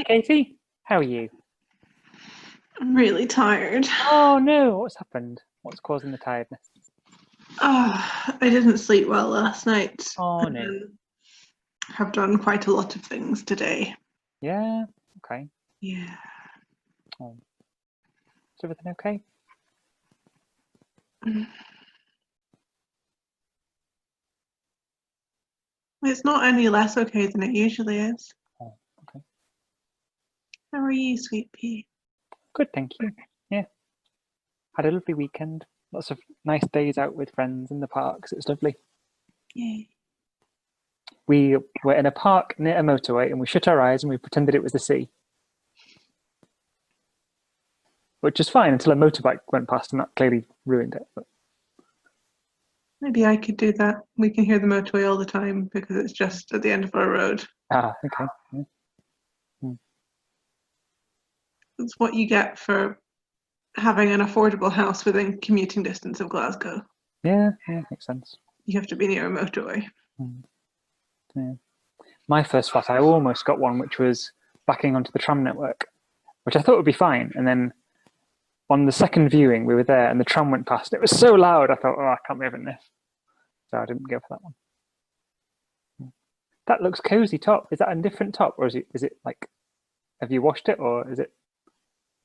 Katie. How are you? I'm really tired. Oh no, what's happened? What's causing the tiredness? I didn't sleep well last night. Oh no. Have done quite a lot of things today. Yeah, okay. Yeah. Oh. Is everything okay? It's not any less okay than it usually is. Oh, okay. How are you, sweet pea? Good, thank you. Yeah. Had a lovely weekend. Lots of nice days out with friends in the parks. It was lovely. Yay. We were in a park near a motorway and we shut our eyes and we pretended it was the sea. Which is fine until a motorbike went past and that clearly ruined it. But... Maybe I could do that. We can hear the motorway all the time because it's just at the end of our road. Ah, okay. Yeah. It's what you get for having an affordable house within commuting distance of Glasgow. Yeah, makes sense. You have to be near a motorway. Yeah. My first flat, I almost got one which was backing onto the tram network, which I thought would be fine. And then on the second viewing, we were there and the tram went past. It was so loud, I thought, oh, I can't be having this. So I didn't go for that one. That looks cozy top. Is that a different top, or is it like, have you washed it, or is it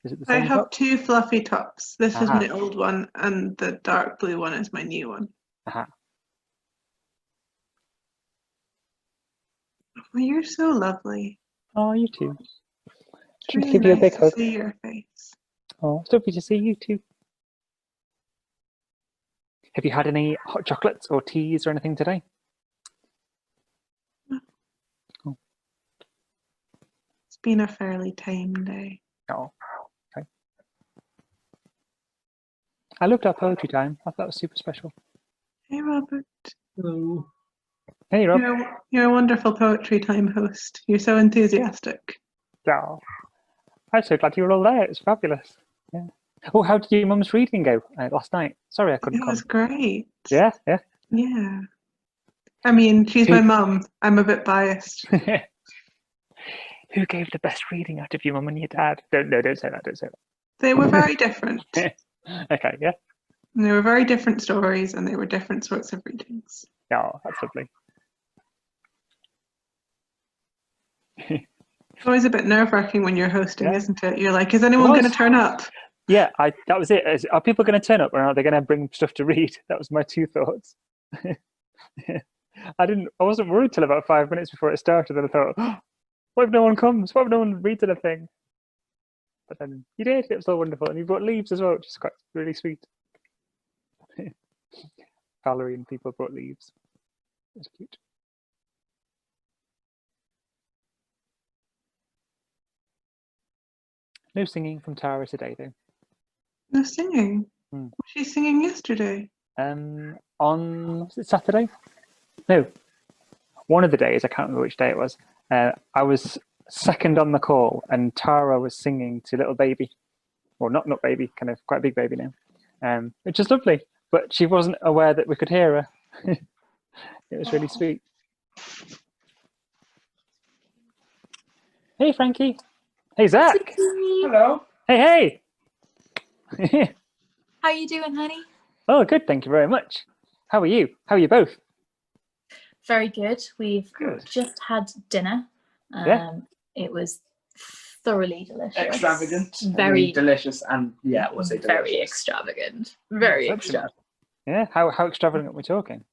the same I have top? two fluffy tops. This is my old one, and the dark blue one is my new one. Aha. Well, you're so lovely. Oh, you too. It's really nice to see your face. Oh, it's lovely to see you too. Have you had any hot chocolates or teas or anything today? No. Oh. It's been a fairly tame day. Oh, okay. I loved our poetry time. I thought that was super special. Hey, Robert. Hello. Hey, Rob. You're a wonderful poetry time host. You're so enthusiastic. Oh, I'm so glad you were all there. It was fabulous. Yeah. Oh, how did your mum's reading go last night? Sorry, I couldn't come. It was great. Yeah. Yeah. I mean, she's my mum. I'm a bit biased. Who gave the best reading out of your mum and your dad? Don't say that. Don't say that. They were very different. Okay, yeah. And they were very different stories, and they were different sorts of readings. Oh, that's lovely. It's always a bit nerve-wracking when you're hosting, isn't it? You're like, is anyone going to turn up? Yeah, that was it. Are people going to turn up, or are they going to bring stuff to read? That was my two thoughts. I wasn't worried till about 5 minutes before it started, and I thought, oh, what if no one comes? What if no one reads anything? But then you did. It was all wonderful, and you brought leaves as well, which is quite really sweet. Valerie and people brought leaves. It was cute. No singing from Tara today, though. No singing? Was she singing yesterday? On Saturday? No. One of the days, I can't remember which day it was. I was second on the call, and Tara was singing to little baby. Well, not baby, kind of quite a big baby now. Which is lovely. But she wasn't aware that we could hear her. It was really sweet. Hey, Frankie. Hey, Zach. Hello. Hey. How you doing, honey? Oh, good. Thank you very much. How are you? How are you both? Very good. We've just had dinner. It was thoroughly delicious. Extravagant. Very delicious, and we'll say delicious. Very extravagant. Very extravagant. Yeah. How extravagant are we talking?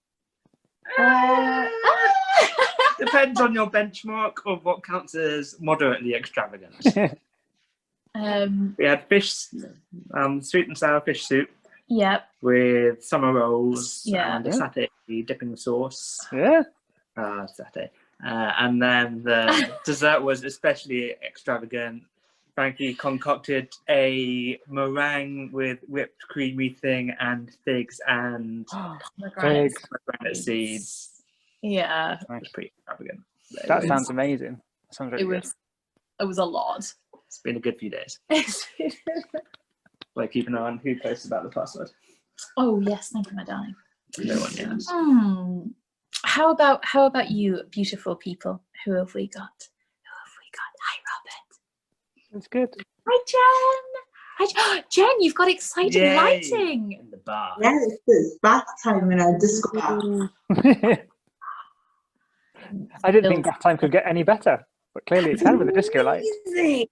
Depends on your benchmark of what counts as moderately extravagant. We had fish, sweet and sour fish soup. Yep. With summer rolls and a satay dipping sauce. Yeah. Satay. And then the dessert was especially extravagant. Frankie concocted a meringue with whipped creamy thing and figs and pomegranate seeds. Yeah. It was pretty extravagant. That sounds amazing. That sounds really good. It was a lot. It's been a good few days. Like keep an eye on who posts about the password. Oh yes, thank you, my darling. No one knows. How about you, beautiful people? Who have we got? Hi, Robert. It's good. Hi, Jen. Hi, Jen. You've got exciting Yay. lighting. In the bar. Yes, it's bath time in our disco bar. I didn't think that time could get any better, but clearly it can with the disco lights. Amazing.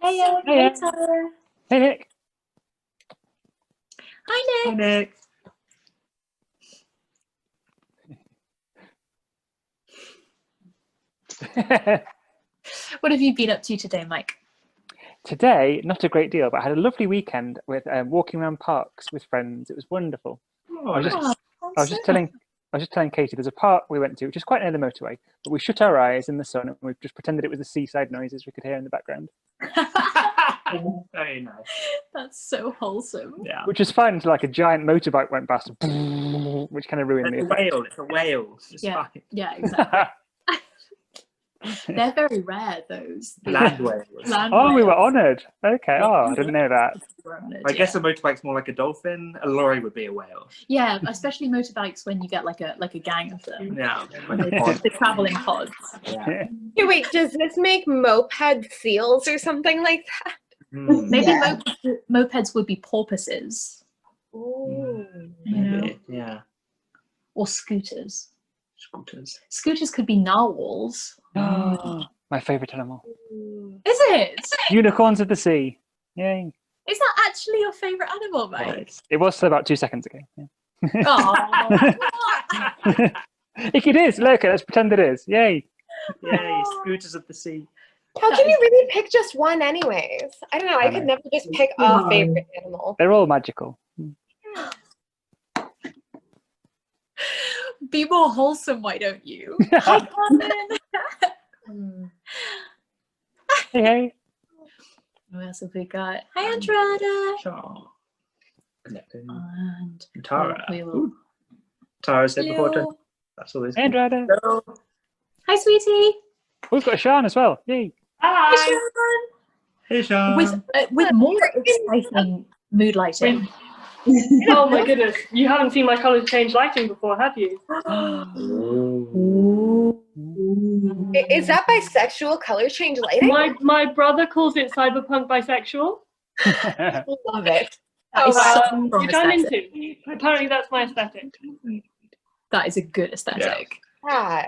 Hey, Hey, Tara. Hey, Nick. Hi, Hi, Nick. Nick. What have you been up to today, Mike? Today, not a great deal, but I had a lovely weekend with walking around parks with friends. It was wonderful. Oh, I was just, nice. I was just telling Katie, there's a park we went to, which is quite near the motorway, but we shut our eyes in the sun and we just pretended it was the seaside noises we could hear in the background, Very nice. That's so wholesome. Yeah. which was fun until like a giant motorbike went past, which kind of ruined the It's a effect. whale. It's a whale. It's Yeah. fine. Yeah, exactly. They're very rare, those. Land whales. Land Oh, we were whales. honoured. Okay. Oh, I didn't know that. I guess a motorbike's more like a dolphin. A lorry would be a whale. Yeah, especially motorbikes when you get like a gang of them. Yeah. Like a pod. The traveling pods. Yeah. Hey, wait, does this make moped seals or something like that? Mm, Maybe Yeah. mopeds would be porpoises, Ooh. you know, maybe. Yeah. or scooters. Scooters. Scooters could be narwhals. My favourite animal. Is it? Unicorns of the sea. Yay. Is that actually your favourite animal, Mike? Right. It was till about 2 seconds ago. Yeah. Oh. It is. Look, let's pretend it is. Yay. Yay, scooters of the sea. How can you really pick just one anyways? I don't know. I I could know. never just pick a favorite animal. They're all magical. Be more wholesome, why don't you? Hi, Carmen. Hey, hey. Who else have we got? Hi, Andrada. Sure. Connecting. And Tara. we will. Ooh. Tara said before. Hello. That's all this. Hey, Andrada. Hello. Hi, sweetie. We've got Sean as well. Yay. Hi, Hey, Sean. with more exciting mood lighting. Oh my goodness, you haven't seen my colours change lighting before, have you? Is that bisexual color change lighting? My brother calls it cyberpunk bisexual, Love it. That is so from which I'm aesthetic. into. Apparently that's my aesthetic. That is a good aesthetic. Ah,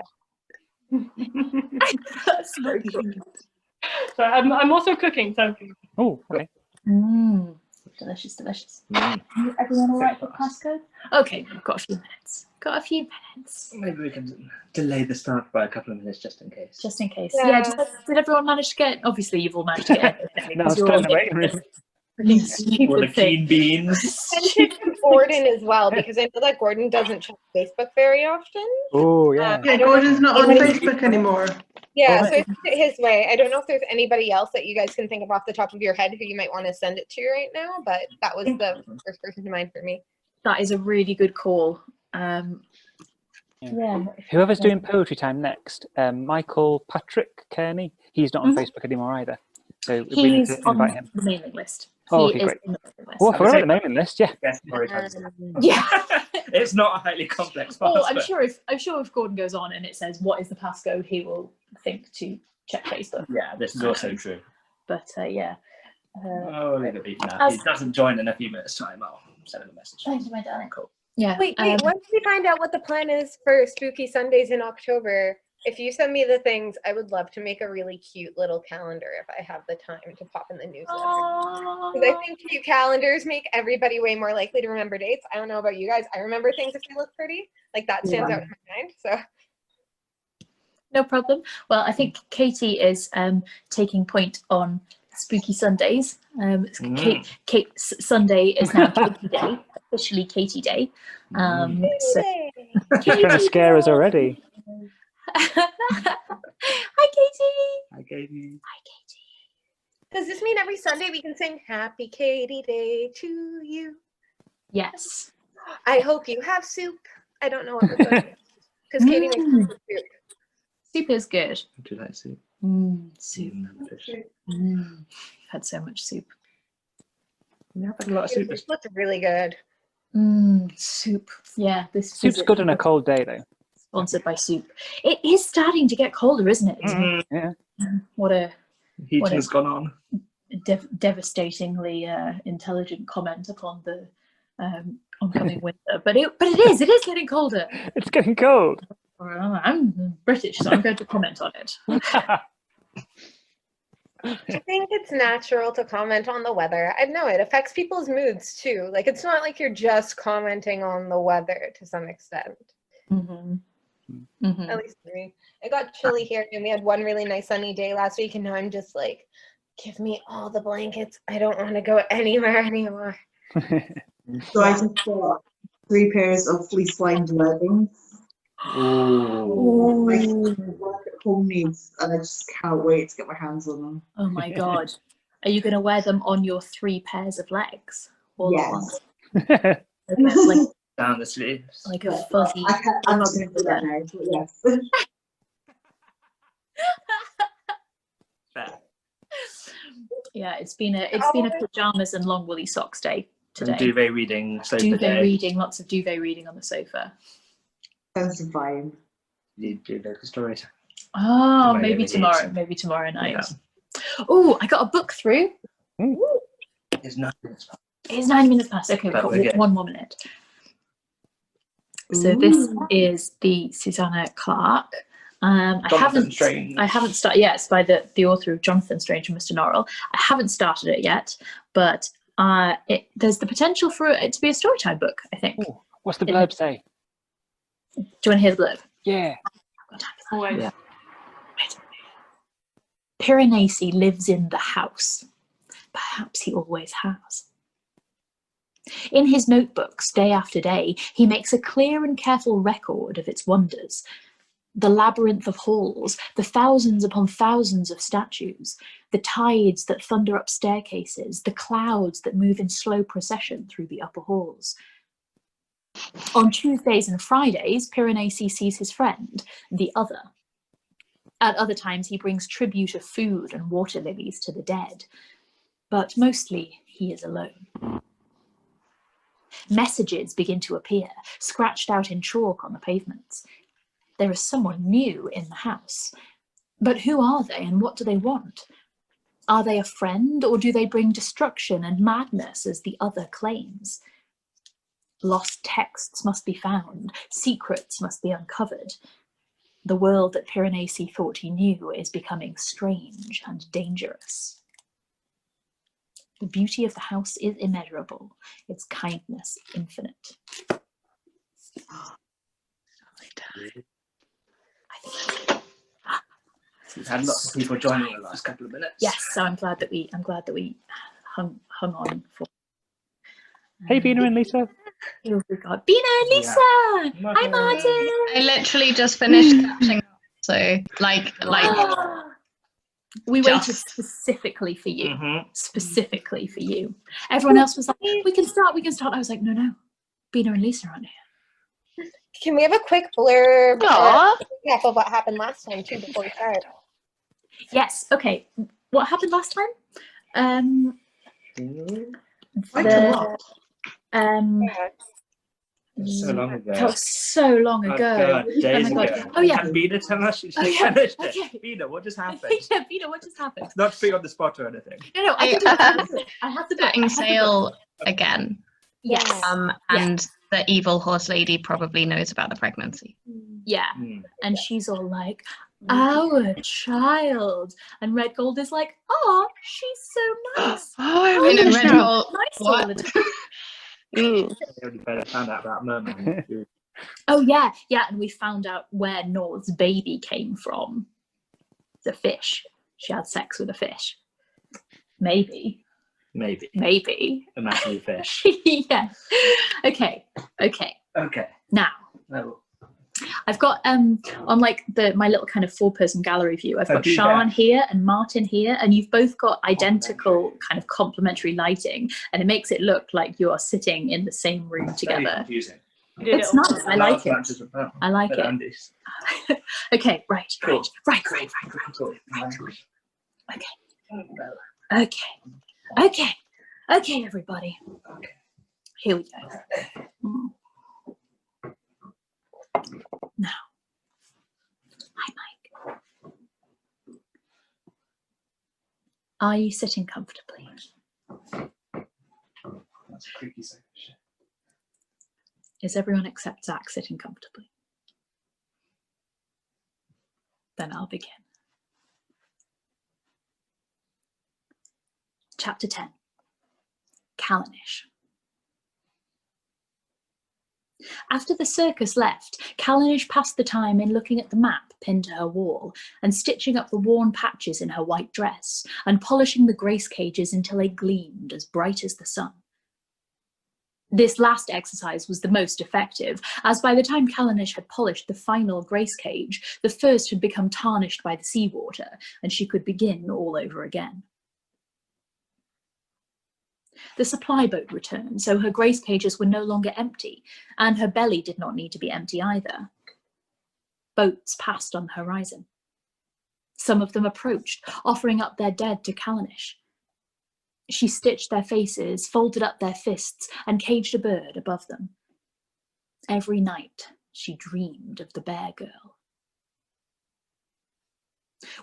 That's so good. So I'm also cooking, so Oh, okay. Delicious, delicious. Everyone all right for passcode? Okay, we've got a few minutes. Maybe we can delay the start by a couple of minutes just in case. Just in case. Yeah. Yeah, did everyone manage to get? Obviously, you've all managed to get it. No, I'm still in the waiting room. All the Stupid keen thing. beans. and to Gordon as well, because I know that Gordon doesn't check Facebook very often. Oh, yeah. Yeah, Gordon's not on Facebook anymore. Yeah, Oh, so I sent it his way. I don't know if there's anybody else that you guys can think of off the top of your head who you might want to send it to right now, but that was the first person to mind for me. That is a really good call. Yeah. Whoever's doing poetry time next, Michael Patrick Kearney, he's not on Facebook anymore either. So we need He's to on invite him. the mailing list. Oh, He okay, is great. in the mailing list. Oh, I forgot about the mailing list, yeah. Yes, Storytime. Yeah. It's not a highly complex Oh, password. I'm sure if Gordon goes on and it says what is the passcode, he will think to check Facebook. Yeah, this is also true. But yeah. Oh, leave it be for now. If he doesn't join in a few minutes' time, I'll send him a message. Thank you, my darling. Cool. Yeah. Wait, once we find out what the plan is for Spooky Sundays in October, if you send me the things, I would love to make a really cute little calendar if I have the time to pop in the newsletter. Because I think cute calendars make everybody way more likely to remember dates. I don't know about you guys. I remember things if they look pretty. Like that stands out in my mind. So No problem. Well, I think Katie is taking point on Spooky Sundays. Sunday is now Katie Day, officially Katie Day. So Yay. She's going to scare us already. Hi, Katie. I gave you. Hi, Katie. Does this mean every Sunday we can sing Happy Katie Day to you? Yes. I hope you have soup. I don't know what the song is. Because Katie makes soup. Soup is good. Would you like soup? Soup. Fish. I've had so much soup. Yeah, I've had a lot of soup. This looks really good. Soup. Yeah, this Soup's visit good on a cold day, though. sponsored by Soup. It is starting to get colder, isn't it? Mhm. Yeah. What a Heating's gone on. devastatingly intelligent comment upon the oncoming winter. But it is getting colder. It's getting cold. I'm British, so I'm going to comment on it. I think it's natural to comment on the weather. I know it affects people's moods too. Like, it's not like you're just commenting on the weather to some extent. At least for me. It got chilly here, and we had one really nice sunny day last week, and now I'm just like, give me all the blankets. I don't want to go anywhere anymore. So I just bought 3 pairs of fleece-lined leggings. Ooh. My work at home needs, and I just can't wait to get my hands on them. Oh my god. Are you going to wear them on your 3 pairs of legs? All at once? Yes. Like, Down the sleeves. like a fuzzy. I'm not going to do that now, but yes. Fair. Yeah, it's been a pajamas and long woolly socks day today. And duvet reading, sofa Duvet day. reading, lots of duvet reading on the sofa. Sounds fine. You do the story time. Oh, Might maybe never tomorrow. need. Maybe tomorrow night. Yeah. Oh, I got a book through. It's 9 minutes past. It's 9 minutes past. Okay, we've But got we're good. 1 more minute. So this is the Susanna Clarke. I haven't started. Yeah, it's by the author of Jonathan Strange and Mr. Norrell. I haven't started it yet, but there's the potential for it to be a storytime book, I think. Ooh, what's the blurb say? Do you want to hear the blurb? Yeah. Always. Yeah. Piranesi lives in the house. Perhaps he always has. In his notebooks, day after day, he makes a clear and careful record of its wonders. The labyrinth of halls, the thousands upon thousands of statues, the tides that thunder up staircases, the clouds that move in slow procession through the upper halls. On Tuesdays and Fridays, Piranesi sees his friend, the other. At other times, he brings tribute of food and water lilies to the dead. But mostly, he is alone. Messages begin to appear, scratched out in chalk on the pavements. There is someone new in the house. But who are they and what do they want? Are they a friend, or do they bring destruction and madness as the other claims? Lost texts must be found, secrets must be uncovered. The world that Piranesi thought he knew is becoming strange and dangerous. The beauty of the house is immeasurable, its kindness infinite. We've had lots of people joining the last couple of minutes. Yes, so I'm glad that we hung on for. Hey, Bina and Lisa. Oh my God, Bina and Lisa! Yeah. Hi, Martin! I literally just finished catching up, so like we just- waited specifically for you. Mhm. Specifically for you. Everyone else was like, we can start. I was like, no. Bina and Lisa aren't here. Can we have a quick blurb Aw. recap of what happened last time too before we start? Yes, okay. What happened last time? Quite a lot. So long ago. That was so long Oh, ago. God, days Oh my ago. God. Oh, yeah. And Bina tell us she's Oh, yeah. finished Okay. it. Bina, what just happened? Yeah, Bina, what just happened? Not to be on the spot or anything. No, I can do it. I have the book. setting sail again. Yes. And the evil horse lady probably knows about the pregnancy. Yeah. Mm. And she's all like, our child. And Red Gold is like, oh, she's so nice. Oh, Oh, in a she's red so hole. nice all the time. I already found out about Merman. Oh, yeah. Yeah. And we found out where Nor's baby came from. The fish. She had sex with a fish. Maybe. A massive fish. Yeah. Okay. Okay. Now, Oh. I've got on like my little kind of 4-person gallery view. I've got do you Sean have? here and Martin here, and you've both got identical kind of complementary lighting, and it makes it look like you are sitting in the same room Very together. confusing. It's nice. I like it. I like it. Andy's. Okay. Right. Cool. Right. Cool. Okay, everybody. Okay. Here we go. Now, hi, Mike. Are you sitting comfortably? That's a creaky sofa. Is everyone except Zach sitting comfortably? Then I'll begin. Chapter 10. Callanish. After the circus left, Callanish passed the time in looking at the map pinned to her wall and stitching up the worn patches in her white dress and polishing the grace cages until they gleamed as bright as the sun. This last exercise was the most effective, as by the time Callanish had polished the final grace cage, the first had become tarnished by the seawater, and she could begin all over again. The supply boat returned, so her grace cages were no longer empty, and her belly did not need to be empty either. Boats passed on the horizon. Some of them approached, offering up their dead to Callanish. She stitched their faces, folded up their fists, and caged a bird above them. Every night she dreamed of the bear girl.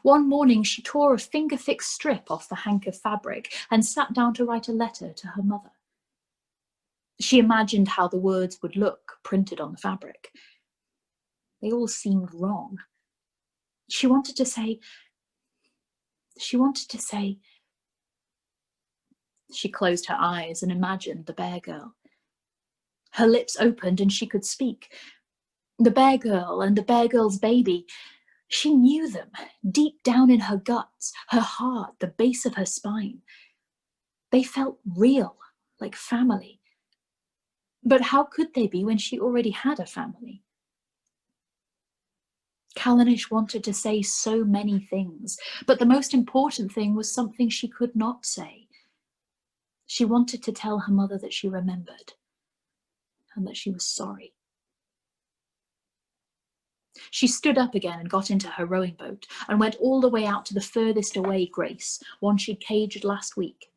One morning she tore a finger-thick strip off the hank of fabric and sat down to write a letter to her mother. She imagined how the words would look printed on the fabric. They all seemed wrong. She wanted to say. She closed her eyes and imagined the bear girl. Her lips opened and she could speak. The bear girl and the bear girl's baby. She knew them, deep down in her guts, her heart, the base of her spine. They felt real, like family. But how could they be when she already had a family? Callanish wanted to say so many things, but the most important thing was something she could not say. She wanted to tell her mother that she remembered, and that she was sorry. She stood up again and got into her rowing boat and went all the way out to the furthest away Grace, one she'd caged last week.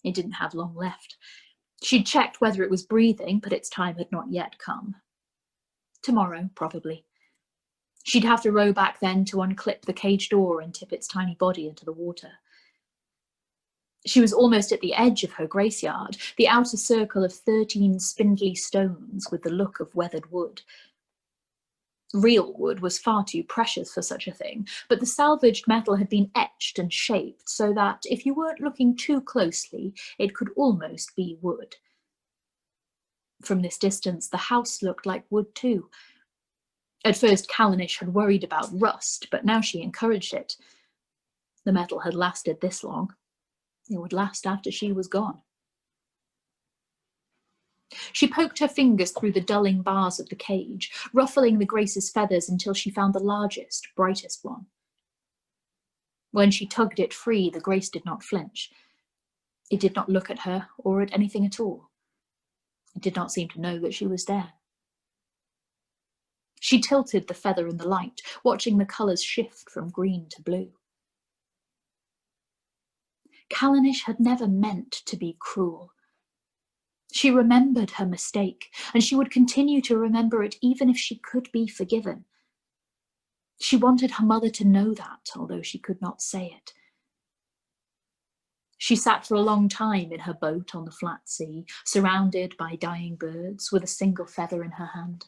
It didn't have long left. She'd checked whether it was breathing, but its time had not yet come. Tomorrow, probably. She'd have to row back then to unclip the cage door and tip its tiny body into the water. She was almost at the edge of her grace yard, the outer circle of 13 spindly stones with the look of weathered wood. Real wood was far too precious for such a thing, but the salvaged metal had been etched and shaped so that, if you weren't looking too closely, it could almost be wood. From this distance, the house looked like wood too. At first, Callanish had worried about rust, but now she encouraged it. The metal had lasted this long. It would last after she was gone. She poked her fingers through the dulling bars of the cage, ruffling the Grace's feathers until she found the largest, brightest one. When she tugged it free, the Grace did not flinch. It did not look at her or at anything at all. It did not seem to know that she was there. She tilted the feather in the light, watching the colours shift from green to blue. Callanish had never meant to be cruel. She remembered her mistake, and she would continue to remember it even if she could be forgiven. She wanted her mother to know that, although she could not say it. She sat for a long time in her boat on the flat sea, surrounded by dying birds, with a single feather in her hand.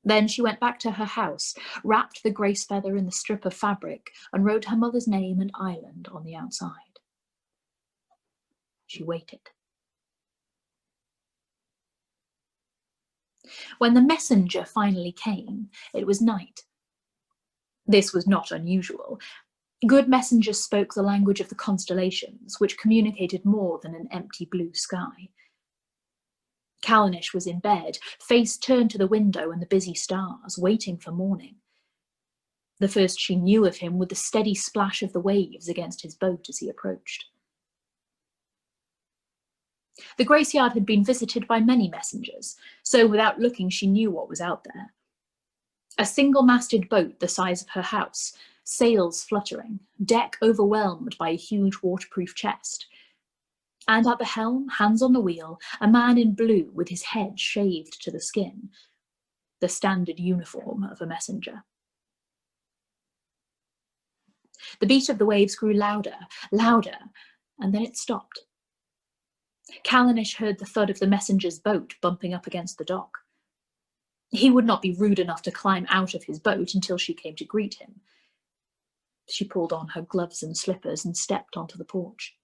Then she went back to her house, wrapped the grace feather in the strip of fabric, and wrote her mother's name and island on the outside. She waited. When the messenger finally came, it was night. This was not unusual. Good messengers spoke the language of the constellations, which communicated more than an empty blue sky. Callanish was in bed, face turned to the window and the busy stars, waiting for morning. The first she knew of him was the steady splash of the waves against his boat as he approached. The Graceyard had been visited by many messengers, so without looking she knew what was out there. A single-masted boat the size of her house, sails fluttering, deck overwhelmed by a huge waterproof chest. And at the helm, hands on the wheel, a man in blue with his head shaved to the skin, the standard uniform of a messenger. The beat of the waves grew louder, louder, and then it stopped. Callanish heard the thud of the messenger's boat bumping up against the dock. He would not be rude enough to climb out of his boat until she came to greet him. She pulled on her gloves and slippers and stepped onto the porch.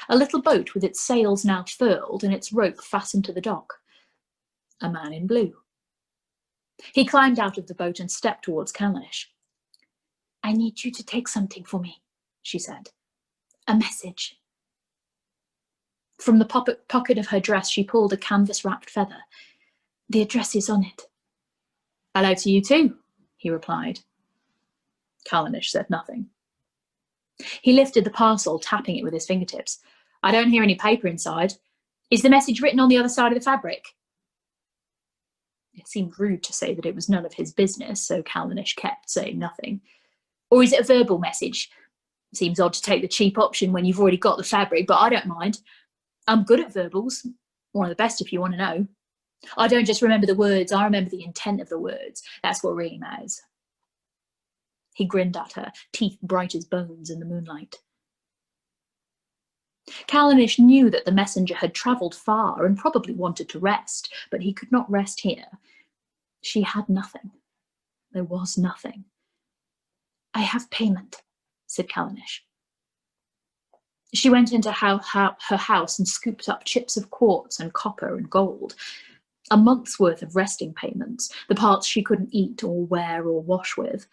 A little boat with its sails now furled and its rope fastened to the dock. A man in blue. He climbed out of the boat and stepped towards Callanish. "I need you to take something for me," she said. "A message." From the pocket of her dress, she pulled a canvas-wrapped feather. "The address is on it." "Hello to you too," he replied. Callanish said nothing. He lifted the parcel, tapping it with his fingertips. "I don't hear any paper inside. Is the message written on the other side of the fabric?" It seemed rude to say that it was none of his business, so Callanish kept saying nothing. "Or is it a verbal message? Seems odd to take the cheap option when you've already got the fabric, but I don't mind. I'm good at verbals. One of the best if you want to know. I don't just remember the words, I remember the intent of the words. That's what really matters." He grinned at her, teeth bright as bones in the moonlight. Callanish knew that the messenger had travelled far and probably wanted to rest, but he could not rest here. She had nothing. There was nothing. "I have payment," said Callanish. She went into her house and scooped up chips of quartz and copper and gold. A month's worth of resting payments, the parts she couldn't eat or wear or wash with.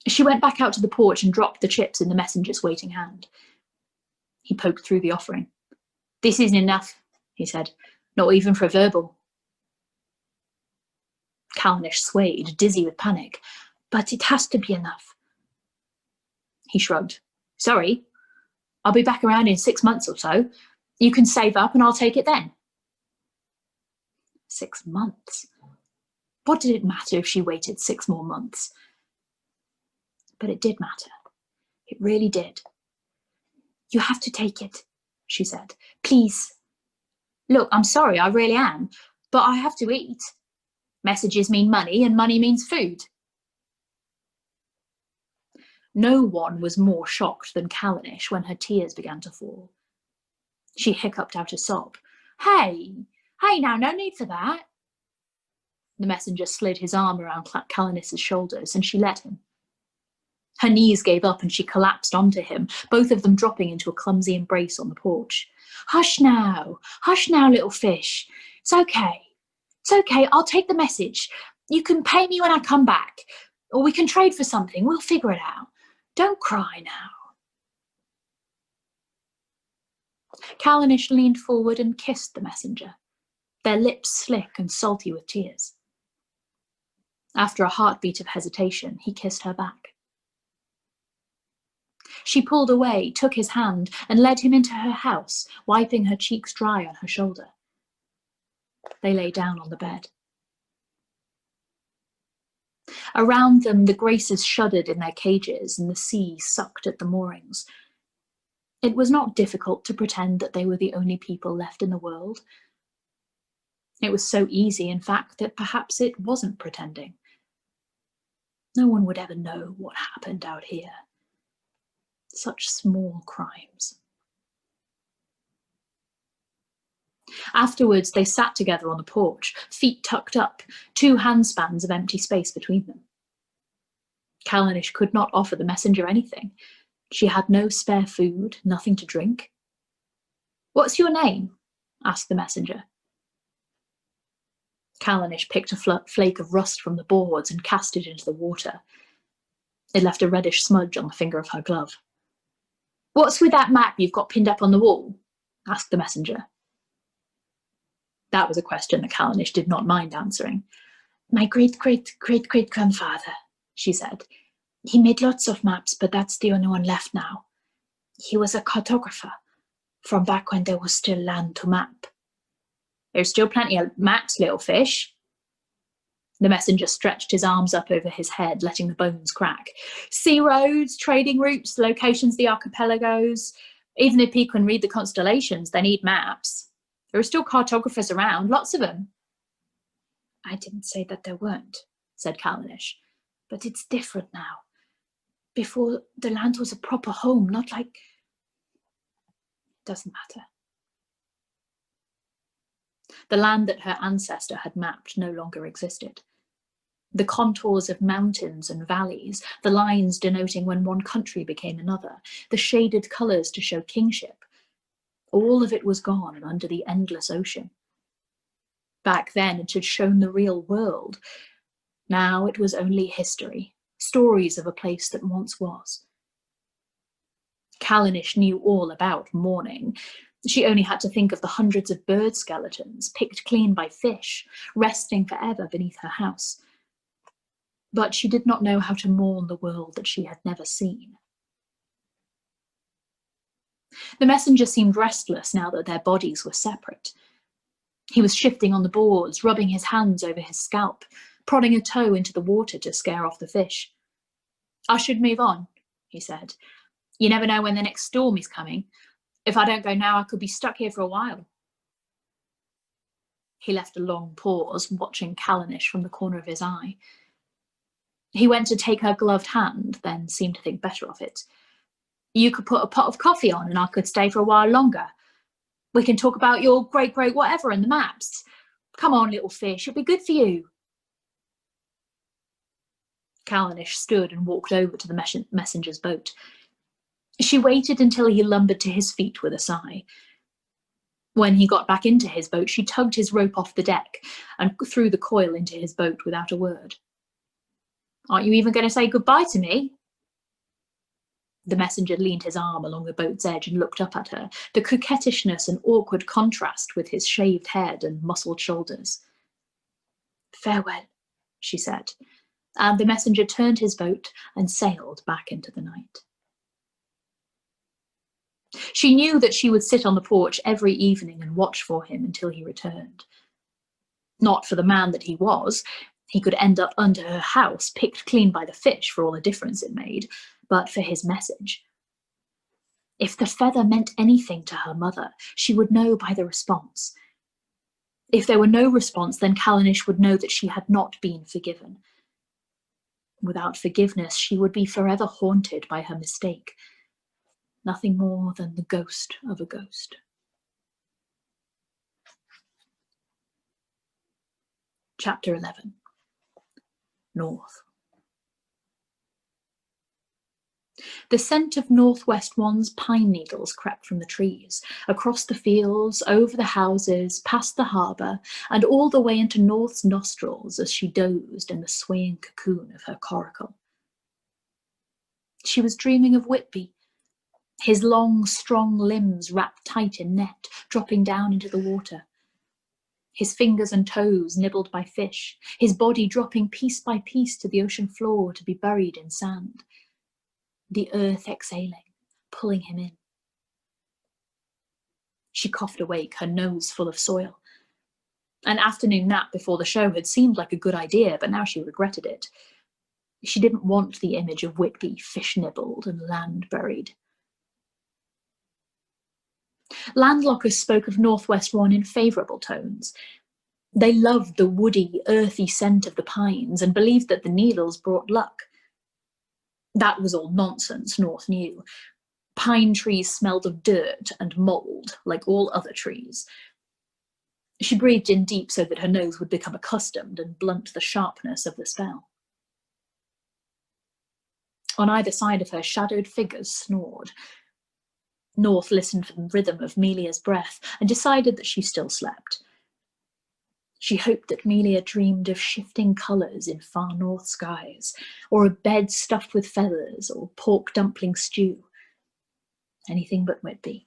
She went back out to the porch and dropped the chips in the messenger's waiting hand. He poked through the offering. "This isn't enough," he said. "Not even for a verbal." Callanish swayed, dizzy with panic. "But it has to be enough." He shrugged. "Sorry. I'll be back around in 6 months or so. You can save up and I'll take it then." 6 months? What did it matter if she waited 6 more months? But it did matter. It really did. "You have to take it," she said. "Please. Look, I'm sorry, I really am, but I have to eat. Messages mean money and money means food." No one was more shocked than Callanish when her tears began to fall. She hiccuped out a sob. Hey now, no need for that." The messenger slid his arm around Callanish's shoulders and she let him. Her knees gave up and she collapsed onto him, both of them dropping into a clumsy embrace on the porch. Hush now, little fish. It's okay. It's okay, I'll take the message. You can pay me when I come back, or we can trade for something. We'll figure it out. Don't cry now." Callanish leaned forward and kissed the messenger, their lips slick and salty with tears. After a heartbeat of hesitation, he kissed her back. She pulled away, took his hand, and led him into her house, wiping her cheeks dry on her shoulder. They lay down on the bed. Around them, the graces shuddered in their cages, and the sea sucked at the moorings. It was not difficult to pretend that they were the only people left in the world. It was so easy, in fact, that perhaps it wasn't pretending. No one would ever know what happened out here. Such small crimes. Afterwards, they sat together on the porch, feet tucked up, 2 handspans of empty space between them. Callanish could not offer the messenger anything. She had no spare food, nothing to drink. "What's your name?" asked the messenger. Callanish picked a flake of rust from the boards and cast it into the water. It left a reddish smudge on the finger of her glove. "What's with that map you've got pinned up on the wall?" asked the messenger. That was a question that Callanish did not mind answering. "My great-great-great-great-grandfather," she said. "He made lots of maps, but that's the only one left now. He was a cartographer from back when there was still land to map." "There's still plenty of maps, little fish." The messenger stretched his arms up over his head, letting the bones crack. "Sea roads, trading routes, locations of the archipelagos. Even if people can read the constellations, they need maps. There are still cartographers around, lots of them." "I didn't say that there weren't," said Callanish. But it's different now. Before, the land was a proper home, not like... Doesn't matter. The land that her ancestor had mapped no longer existed. The contours of mountains and valleys, the lines denoting when one country became another, the shaded colours to show kingship, all of it was gone under the endless ocean. Back then it had shown the real world. Now it was only history, stories of a place that once was. Callanish knew all about mourning. She only had to think of the hundreds of bird skeletons, picked clean by fish, resting forever beneath her house. But she did not know how to mourn the world that she had never seen. The messenger seemed restless now that their bodies were separate. He was shifting on the boards, rubbing his hands over his scalp, prodding a toe into the water to scare off the fish. "I should move on," he said. "You never know when the next storm is coming. If I don't go now, I could be stuck here for a while." He left a long pause, watching Callanish from the corner of his eye. He went to take her gloved hand, then seemed to think better of it. "You could put a pot of coffee on and I could stay for a while longer. We can talk about your great whatever and the maps. Come on, little fish, it'll be good for you." Callanish stood and walked over to the messenger's boat. She waited until he lumbered to his feet with a sigh. When he got back into his boat, she tugged his rope off the deck and threw the coil into his boat without a word. "Aren't you even going to say goodbye to me?" The messenger leaned his arm along the boat's edge and looked up at her, the coquettishness an awkward contrast with his shaved head and muscled shoulders. "Farewell," she said, and the messenger turned his boat and sailed back into the night. She knew that she would sit on the porch every evening and watch for him until he returned. Not for the man that he was. He could end up under her house, picked clean by the fish for all the difference it made, but for his message. If the feather meant anything to her mother, she would know by the response. If there were no response, then Callanish would know that she had not been forgiven. Without forgiveness, she would be forever haunted by her mistake. Nothing more than the ghost of a ghost. Chapter 11. North. The scent of Northwest One's pine needles crept from the trees, across the fields, over the houses, past the harbour, and all the way into North's nostrils as she dozed in the swaying cocoon of her coracle. She was dreaming of Whitby, his long, strong limbs wrapped tight in net, dropping down into the water. His fingers and toes nibbled by fish, his body dropping piece by piece to the ocean floor to be buried in sand. The earth exhaling, pulling him in. She coughed awake, her nose full of soil. An afternoon nap before the show had seemed like a good idea, but now she regretted it. She didn't want the image of Whitby fish-nibbled and land-buried. Landlockers spoke of Northwest One in favourable tones. They loved the woody, earthy scent of the pines and believed that the needles brought luck. That was all nonsense, North knew. Pine trees smelled of dirt and mould, like all other trees. She breathed in deep so that her nose would become accustomed and blunt the sharpness of the smell. On either side of her, shadowed figures snored. North listened for the rhythm of Melia's breath and decided that she still slept. She hoped that Melia dreamed of shifting colours in far north skies, or a bed stuffed with feathers, or pork dumpling stew. Anything but Whitby.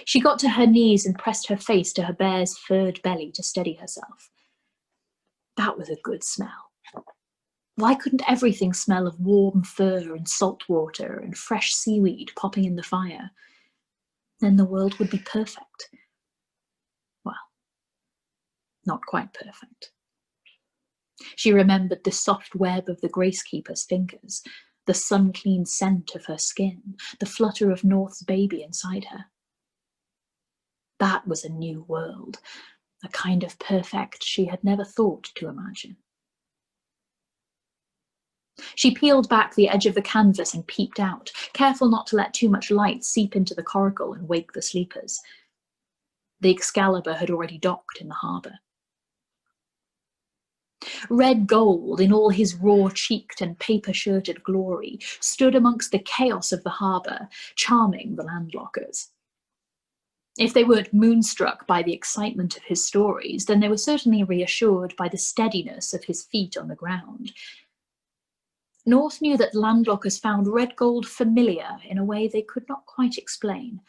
She got to her knees and pressed her face to her bear's furred belly to steady herself. That was a good smell. Why couldn't everything smell of warm fur and salt water and fresh seaweed popping in the fire? Then the world would be perfect. Well, not quite perfect. She remembered the soft web of the Gracekeepers' fingers, the sun-clean scent of her skin, the flutter of North's baby inside her. That was a new world, a kind of perfect she had never thought to imagine. She peeled back the edge of the canvas and peeped out, careful not to let too much light seep into the coracle and wake the sleepers. The Excalibur had already docked in the harbour. Red Gold, in all his raw-cheeked and paper-shirted glory, stood amongst the chaos of the harbour, charming the landlockers. If they weren't moonstruck by the excitement of his stories, then they were certainly reassured by the steadiness of his feet on the ground. North knew that landlockers found Red Gold familiar in a way they could not quite explain.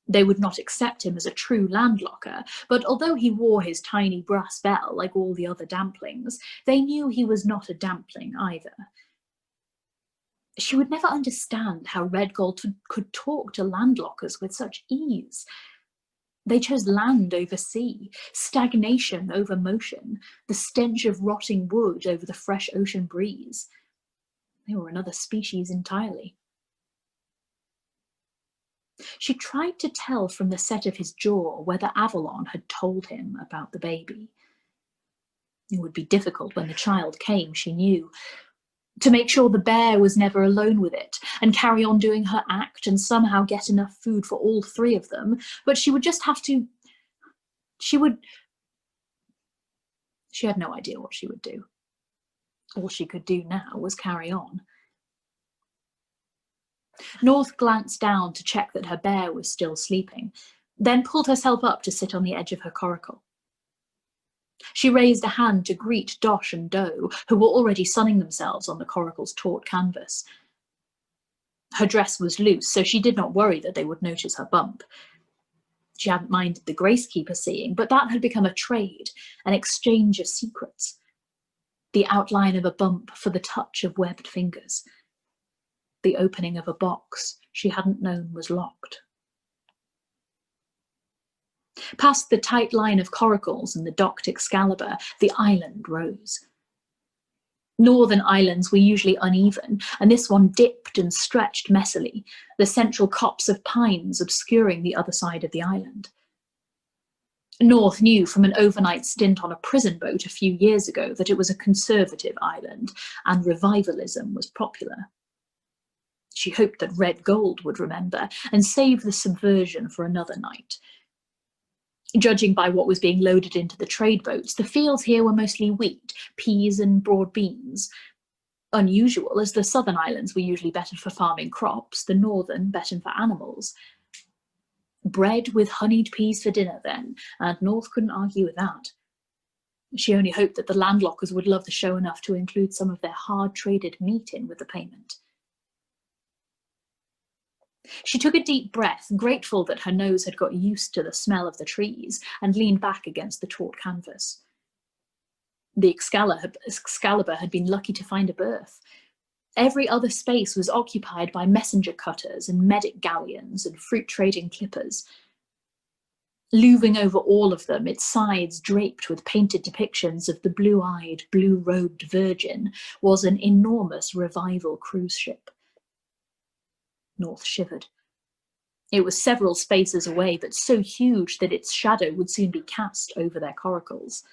They would not accept him as a true landlocker, but although he wore his tiny brass bell like all the other damplings, they knew he was not a dampling either. She would never understand how Red Gold could talk to landlockers with such ease. They chose land over sea, stagnation over motion, the stench of rotting wood over the fresh ocean breeze. They were another species entirely. She tried to tell from the set of his jaw whether Avalon had told him about the baby. It would be difficult when the child came, she knew. To make sure the bear was never alone with it, and carry on doing her act and somehow get enough food for all three of them, but she would just have to... She had no idea what she would do. All she could do now was carry on. North glanced down to check that her bear was still sleeping, then pulled herself up to sit on the edge of her coracle. She raised a hand to greet Dosh and Doe, who were already sunning themselves on the coracle's taut canvas. Her dress was loose, so she did not worry that they would notice her bump. She hadn't minded the Gracekeeper seeing, but that had become a trade, an exchange of secrets. The outline of a bump for the touch of webbed fingers. The opening of a box she hadn't known was locked. Past the tight line of coracles and the docked Excalibur, the island rose. Northern islands were usually uneven, and this one dipped and stretched messily, the central copse of pines obscuring the other side of the island. North knew from an overnight stint on a prison boat a few years ago that it was a conservative island, and revivalism was popular. She hoped that Red Gold would remember and save the subversion for another night. Judging by what was being loaded into the trade boats, the fields here were mostly wheat, peas and broad beans. Unusual, as the southern islands were usually better for farming crops, the northern better for animals. Bread with honeyed peas for dinner then, and North couldn't argue with that. She only hoped that the landlockers would love the show enough to include some of their hard-traded meat in with the payment. She took a deep breath, grateful that her nose had got used to the smell of the trees, and leaned back against the taut canvas. The Excalibur had been lucky to find a berth. Every other space was occupied by messenger cutters and medic galleons and fruit-trading clippers. Looming over all of them, its sides draped with painted depictions of the blue-eyed, blue-robed Virgin, was an enormous revival cruise ship. North shivered. It was several spaces away, but so huge that its shadow would soon be cast over their coracles.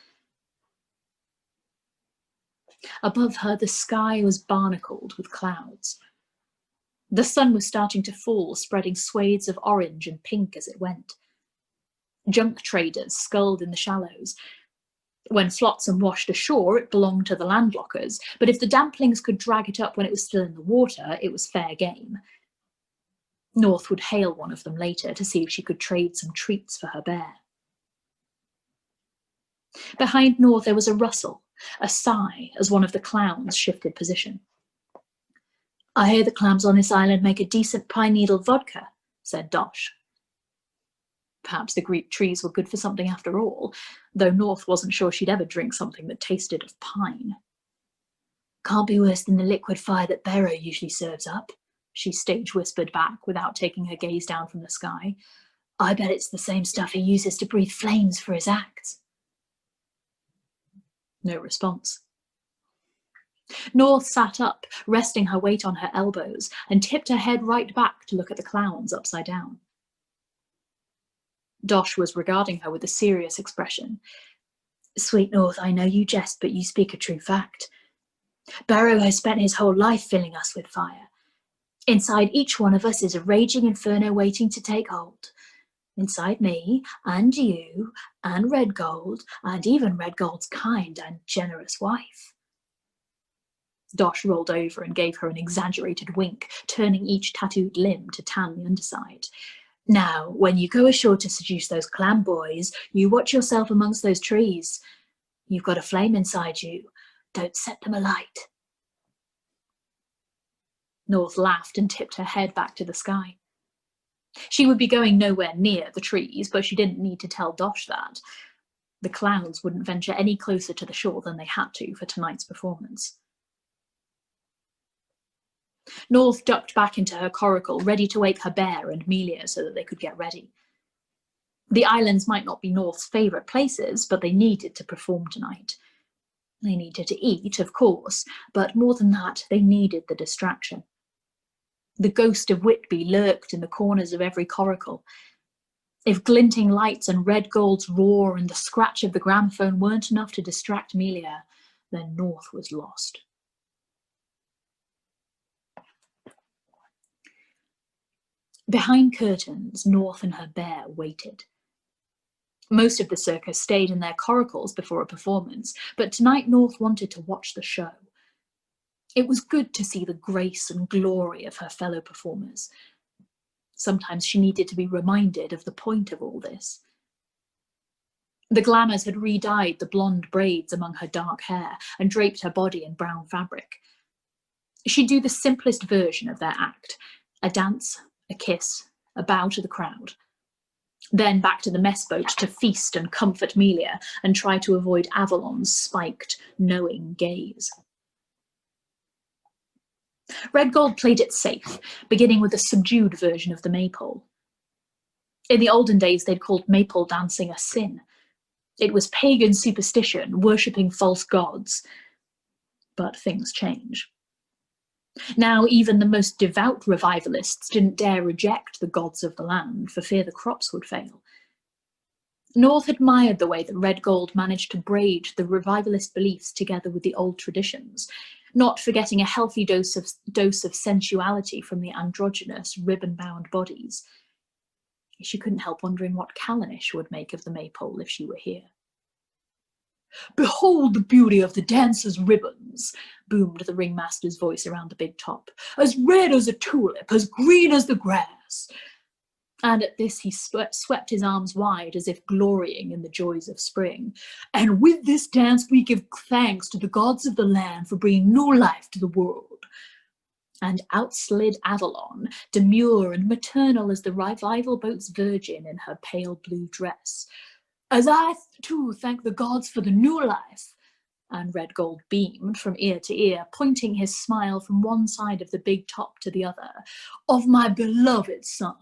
Above her, the sky was barnacled with clouds. The sun was starting to fall, spreading swathes of orange and pink as it went. Junk traders sculled in the shallows. When Flotsam washed ashore, it belonged to the landlockers, but if the damplings could drag it up when it was still in the water, it was fair game. North would hail one of them later to see if she could trade some treats for her bear. Behind North there was a rustle, a sigh, as one of the clowns shifted position. "I hear the clams on this island make a decent pine needle vodka," said Dosh. Perhaps the Greek trees were good for something after all, though North wasn't sure she'd ever drink something that tasted of pine. "Can't be worse than the liquid fire that Barrow usually serves up," she stage whispered back without taking her gaze down from the sky. "I bet it's the same stuff he uses to breathe flames for his acts." No response. North sat up, resting her weight on her elbows, and tipped her head right back to look at the clowns upside down. Dosh was regarding her with a serious expression. "Sweet North, I know you jest, but you speak a true fact. Barrow has spent his whole life filling us with fire. Inside each one of us is a raging inferno waiting to take hold. Inside me, and you, and Red Gold, and even Red Gold's kind and generous wife. Dosh rolled over and gave her an exaggerated wink, turning each tattooed limb to tan the underside. Now, when you go ashore to seduce those clam boys, you watch yourself amongst those trees. You've got a flame inside you. Don't set them alight. North laughed and tipped her head back to the sky. She would be going nowhere near the trees, but she didn't need to tell Dosh that. The clowns wouldn't venture any closer to the shore than they had to for tonight's performance. North ducked back into her coracle, ready to wake her bear and Melia so that they could get ready. The islands might not be North's favourite places, but they needed to perform tonight. They needed to eat, of course, but more than that, they needed the distraction. The ghost of Whitby lurked in the corners of every coracle. If glinting lights and Red Gold's roar and the scratch of the gramophone weren't enough to distract Melia, then North was lost. Behind curtains, North and her bear waited. Most of the circus stayed in their coracles before a performance, but tonight North wanted to watch the show. It was good to see the grace and glory of her fellow performers. Sometimes she needed to be reminded of the point of all this. The glamours had re-dyed the blonde braids among her dark hair and draped her body in brown fabric. She'd do the simplest version of their act, a dance, a kiss, a bow to the crowd. Then back to the mess boat to feast and comfort Melia and try to avoid Avalon's spiked, knowing gaze. Red Gold played it safe, beginning with a subdued version of the maypole. In the olden days, they'd called maypole dancing a sin. It was pagan superstition, worshipping false gods. But things change. Now, even the most devout revivalists didn't dare reject the gods of the land for fear the crops would fail. North admired the way that Red Gold managed to braid the revivalist beliefs together with the old traditions, not forgetting a healthy dose of sensuality from the androgynous, ribbon-bound bodies. She couldn't help wondering what Callanish would make of the maypole if she were here. "Behold the beauty of the dancer's ribbons," boomed the ringmaster's voice around the big top. "As red as a tulip, as green as the grass." And at this he swept his arms wide as if glorying in the joys of spring. "And with this dance we give thanks to the gods of the land for bringing new life to the world." And out slid Avalon, demure and maternal as the revival boat's virgin in her pale blue dress. "As I too thank the gods for the new life." And Red Gold beamed from ear to ear, pointing his smile from one side of the big top to the other, "of my beloved son."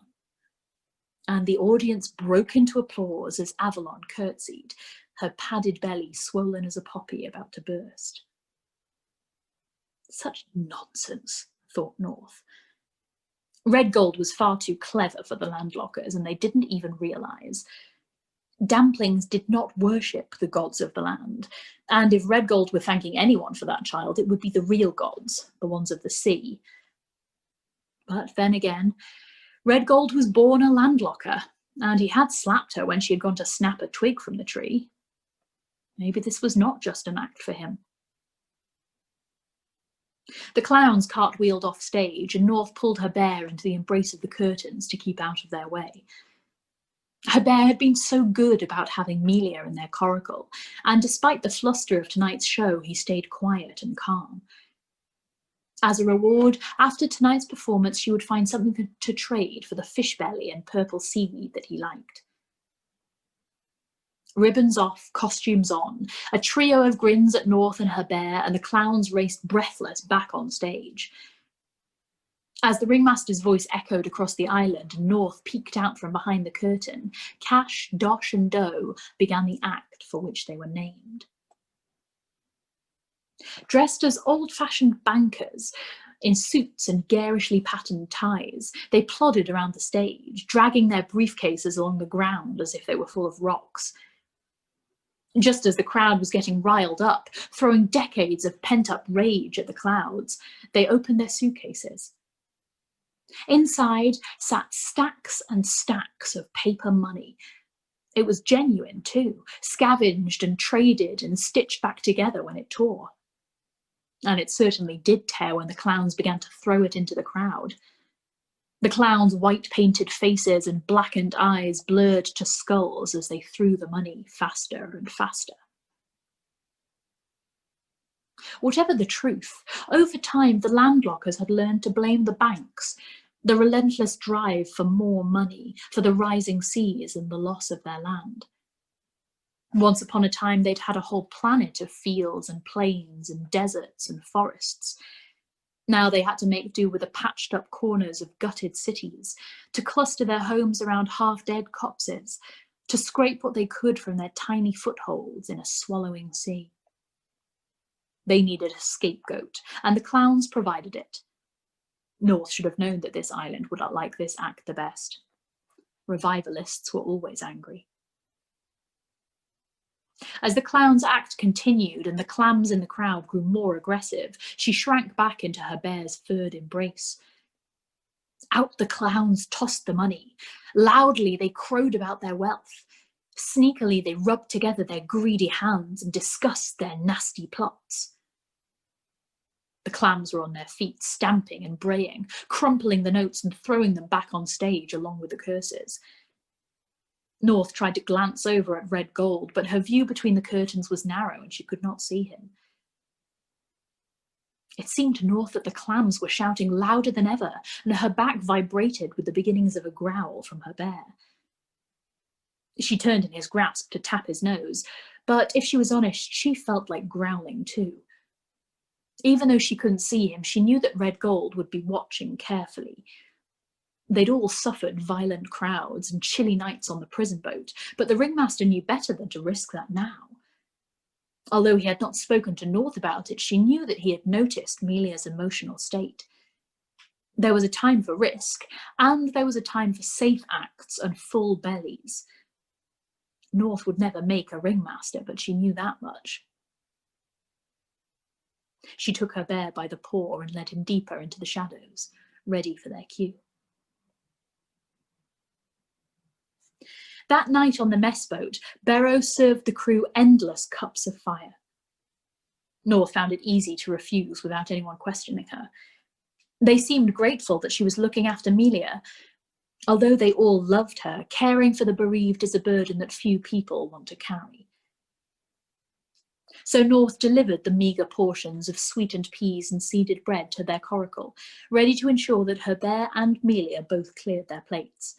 And the audience broke into applause as Avalon curtsied, her padded belly swollen as a poppy about to burst. Such nonsense, thought North. Red Gold was far too clever for the landlockers, and they didn't even realise. Damplings did not worship the gods of the land, and if Red Gold were thanking anyone for that child, it would be the real gods, the ones of the sea. But then again, Red Gold was born a landlocker, and he had slapped her when she had gone to snap a twig from the tree. Maybe this was not just an act for him. The clowns cartwheeled off stage, and North pulled her bear into the embrace of the curtains to keep out of their way. Her bear had been so good about having Melia in their coracle, and despite the fluster of tonight's show, he stayed quiet and calm. As a reward, after tonight's performance, she would find something to trade for the fish belly and purple seaweed that he liked. Ribbons off, costumes on, a trio of grins at North and her bear, and the clowns raced breathless back on stage. As the ringmaster's voice echoed across the island and North peeked out from behind the curtain, Cash, Dosh and Doe began the act for which they were named. Dressed as old-fashioned bankers, in suits and garishly patterned ties, they plodded around the stage, dragging their briefcases along the ground as if they were full of rocks. Just as the crowd was getting riled up, throwing decades of pent-up rage at the clouds, they opened their suitcases. Inside sat stacks and stacks of paper money. It was genuine too, scavenged and traded and stitched back together when it tore. And it certainly did tear when the clowns began to throw it into the crowd. The clowns' white-painted faces and blackened eyes blurred to skulls as they threw the money faster and faster. Whatever the truth, over time the landlockers had learned to blame the banks, the relentless drive for more money, for the rising seas and the loss of their land. Once upon a time they'd had a whole planet of fields and plains and deserts and forests. Now they had to make do with the patched-up corners of gutted cities, to cluster their homes around half-dead copses, to scrape what they could from their tiny footholds in a swallowing sea. They needed a scapegoat, and the clowns provided it. North should have known that this island would not like this act the best. Revivalists were always angry. As the clown's act continued and the clams in the crowd grew more aggressive, she shrank back into her bear's furred embrace. Out the clowns tossed the money. Loudly they crowed about their wealth. Sneakily they rubbed together their greedy hands and discussed their nasty plots. The clams were on their feet, stamping and braying, crumpling the notes and throwing them back on stage along with the curses. North tried to glance over at Red Gold, but her view between the curtains was narrow and she could not see him. It seemed to North that the clams were shouting louder than ever, and her back vibrated with the beginnings of a growl from her bear. She turned in his grasp to tap his nose, but if she was honest, she felt like growling too. Even though she couldn't see him, she knew that Red Gold would be watching carefully. They'd all suffered violent crowds and chilly nights on the prison boat, but the ringmaster knew better than to risk that now. Although he had not spoken to North about it, she knew that he had noticed Melia's emotional state. There was a time for risk, and there was a time for safe acts and full bellies. North would never make a ringmaster, but she knew that much. She took her bear by the paw and led him deeper into the shadows, ready for their cue. That night on the mess boat, Barrow served the crew endless cups of fire. North found it easy to refuse without anyone questioning her. They seemed grateful that she was looking after Melia. Although they all loved her, caring for the bereaved is a burden that few people want to carry. So North delivered the meagre portions of sweetened peas and seeded bread to their coracle, ready to ensure that her bear and Melia both cleared their plates.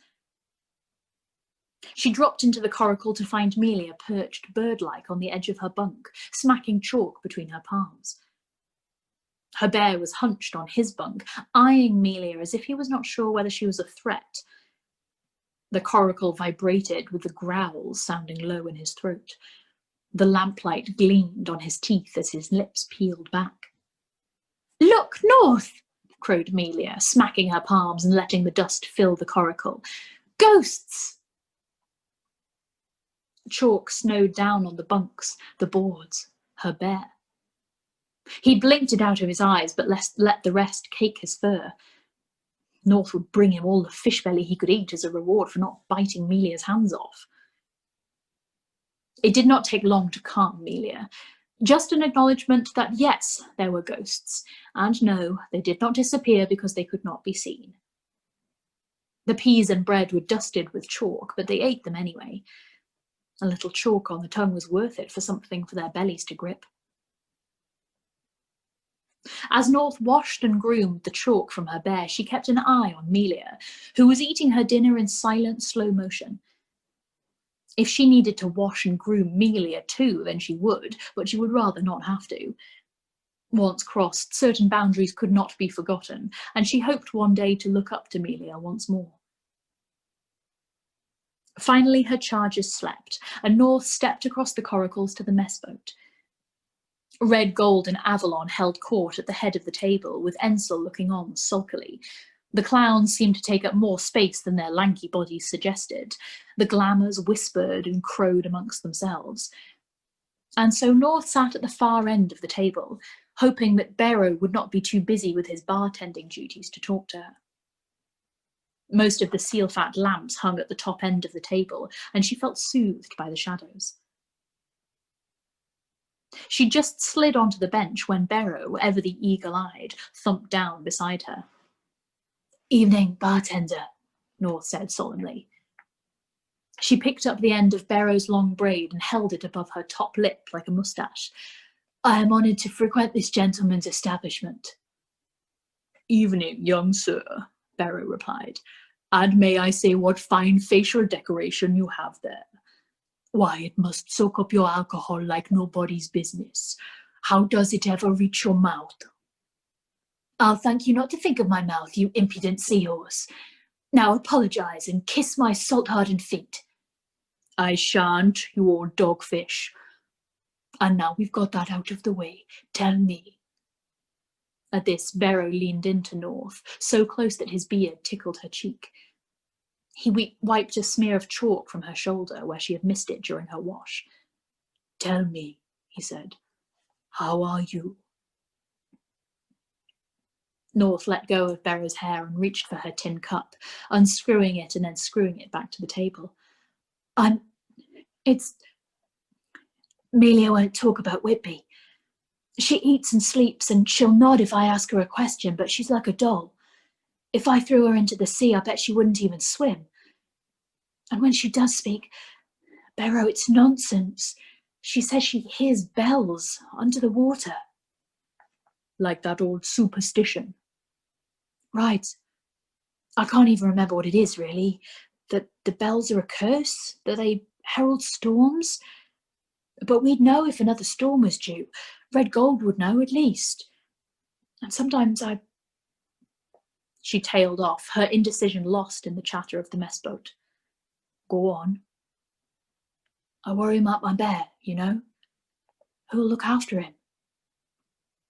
She dropped into the coracle to find Melia perched bird-like on the edge of her bunk, smacking chalk between her palms. Her bear was hunched on his bunk, eyeing Melia as if he was not sure whether she was a threat. The coracle vibrated with the growls sounding low in his throat. The lamplight gleamed on his teeth as his lips peeled back. "Look, North!" crowed Melia, smacking her palms and letting the dust fill the coracle. "Ghosts!" Chalk snowed down on the bunks, the boards, her bear. He blinked it out of his eyes, but let the rest cake his fur. North would bring him all the fish belly he could eat as a reward for not biting Melia's hands off. It did not take long to calm Melia. Just an acknowledgement that yes, there were ghosts, and no, they did not disappear because they could not be seen. The peas and bread were dusted with chalk, but they ate them anyway. A little chalk on the tongue was worth it for something for their bellies to grip. As North washed and groomed the chalk from her bear, she kept an eye on Melia, who was eating her dinner in silent, slow motion. If she needed to wash and groom Melia too, then she would, but she would rather not have to. Once crossed, certain boundaries could not be forgotten, and she hoped one day to look up to Melia once more. Finally, her charges slept, and North stepped across the coracles to the mess boat. Red Gold and Avalon held court at the head of the table, with Ensel looking on sulkily. The clowns seemed to take up more space than their lanky bodies suggested. The glamours whispered and crowed amongst themselves. And so North sat at the far end of the table, hoping that Barrow would not be too busy with his bartending duties to talk to her. Most of the seal-fat lamps hung at the top end of the table, and she felt soothed by the shadows. She just slid onto the bench when Barrow, ever the eagle-eyed, thumped down beside her. "Evening, bartender," North said solemnly. She picked up the end of Barrow's long braid and held it above her top lip like a moustache. "I am honoured to frequent this gentleman's establishment." "Evening, young sir," Barrow replied. "And may I say what fine facial decoration you have there? Why, it must soak up your alcohol like nobody's business. How does it ever reach your mouth?" "I'll thank you not to think of my mouth, you impudent seahorse. Now apologise and kiss my salt-hardened feet." "I shan't, you old dogfish. And now we've got that out of the way, tell me." At this, Barrow leaned into North, so close that his beard tickled her cheek. He wiped a smear of chalk from her shoulder where she had missed it during her wash. "Tell me," he said, "how are you?" North let go of Barrow's hair and reached for her tin cup, unscrewing it and then screwing it back to the table. It's... Melia won't talk about Whitby. She eats and sleeps, and she'll nod if I ask her a question, but she's like a doll. If I threw her into the sea, I bet she wouldn't even swim. And when she does speak, Barrow, it's nonsense. She says she hears bells under the water. Like that old superstition. Right. I can't even remember what it is, really. That the bells are a curse? That they herald storms? But we'd know if another storm was due. Red Gold would know, at least. And sometimes She tailed off, her indecision lost in the chatter of the mess boat. "Go on." "I worry about my bear, you know. Who'll look after him?"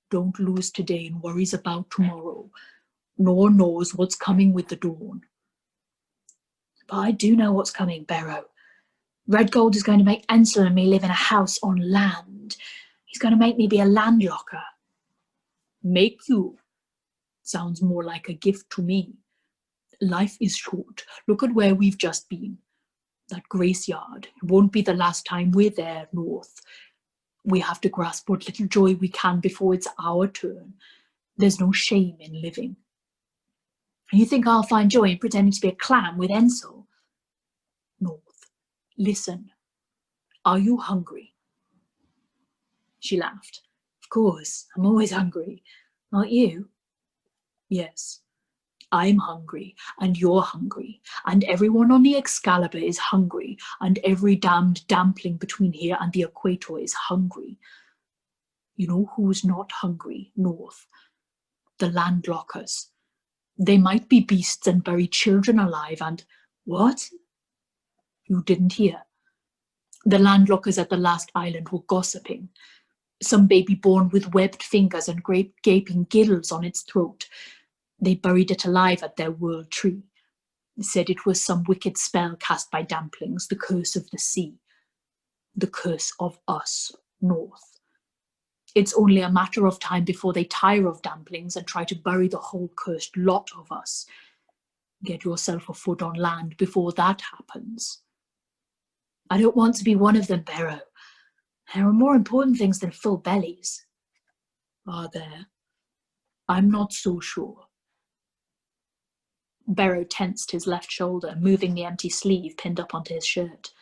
"Don't lose today in worries about tomorrow. Nor knows what's coming with the dawn." "But I do know what's coming, Barrow. Red Gold is going to make Ensel and me live in a house on land. He's going to make me be a landlocker." "Make you? Sounds more like a gift to me. Life is short. Look at where we've just been. That Graceyard. It won't be the last time we're there, North. We have to grasp what little joy we can before it's our turn. There's no shame in living." "You think I'll find joy in pretending to be a clam with Ensel?" "North, listen. Are you hungry?" She laughed. "Of course, I'm always hungry. Aren't you?" "Yes. I'm hungry, and you're hungry, and everyone on the Excalibur is hungry, and every damned dampling between here and the equator is hungry. You know who's not hungry, North? The landlockers. They might be beasts and bury children alive and... What? You didn't hear. The landlockers at the last island were gossiping. Some baby born with webbed fingers and great gaping gills on its throat. They buried it alive at their world tree. Said it was some wicked spell cast by damplings, the curse of the sea. The curse of us, North. It's only a matter of time before they tire of damplings and try to bury the whole cursed lot of us. Get yourself a foot on land before that happens." "I don't want to be one of them, Barrow. There are more important things than full bellies." "Are there? I'm not so sure." Barrow tensed his left shoulder, moving the empty sleeve pinned up onto his shirt.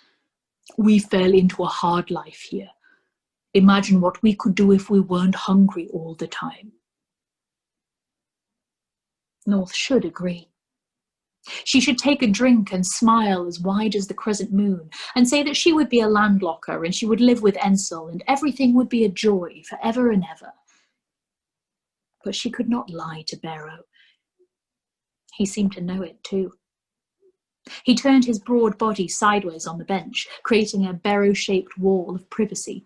"We fell into a hard life here. Imagine what we could do if we weren't hungry all the time." North should agree. She should take a drink and smile as wide as the crescent moon and say that she would be a landlocker and she would live with Ensel and everything would be a joy forever and ever. But she could not lie to Barrow. He seemed to know it too. He turned his broad body sideways on the bench, creating a barrow-shaped wall of privacy.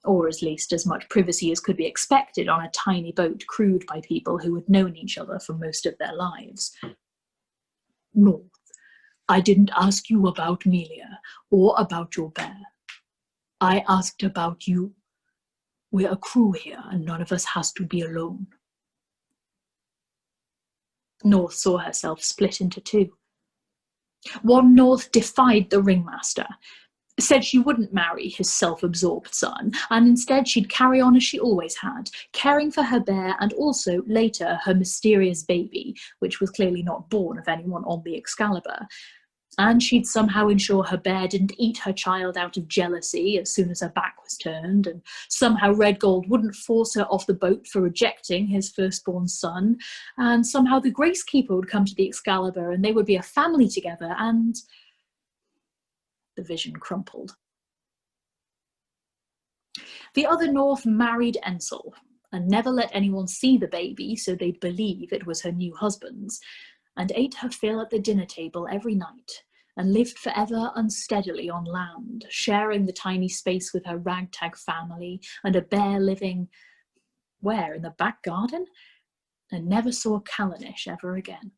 Or at least as much privacy as could be expected on a tiny boat crewed by people who had known each other for most of their lives. "North, I didn't ask you about Melia or about your bear. I asked about you. We're a crew here, and none of us has to be alone. North saw herself split into two. One North defied the ringmaster, said she wouldn't marry his self-absorbed son, and instead she'd carry on as she always had, caring for her bear and also, later, her mysterious baby, which was clearly not born of anyone on the Excalibur. And she'd somehow ensure her bear didn't eat her child out of jealousy as soon as her back was turned, and somehow Red Gold wouldn't force her off the boat for rejecting his firstborn son, and somehow the Gracekeeper would come to the Excalibur and they would be a family together, and... The vision crumpled. The other North married Ensel and never let anyone see the baby so they'd believe it was her new husband's, and ate her fill at the dinner table every night, and lived forever unsteadily on land, sharing the tiny space with her ragtag family and a bear living, where, in the back garden? And never saw Callanish ever again.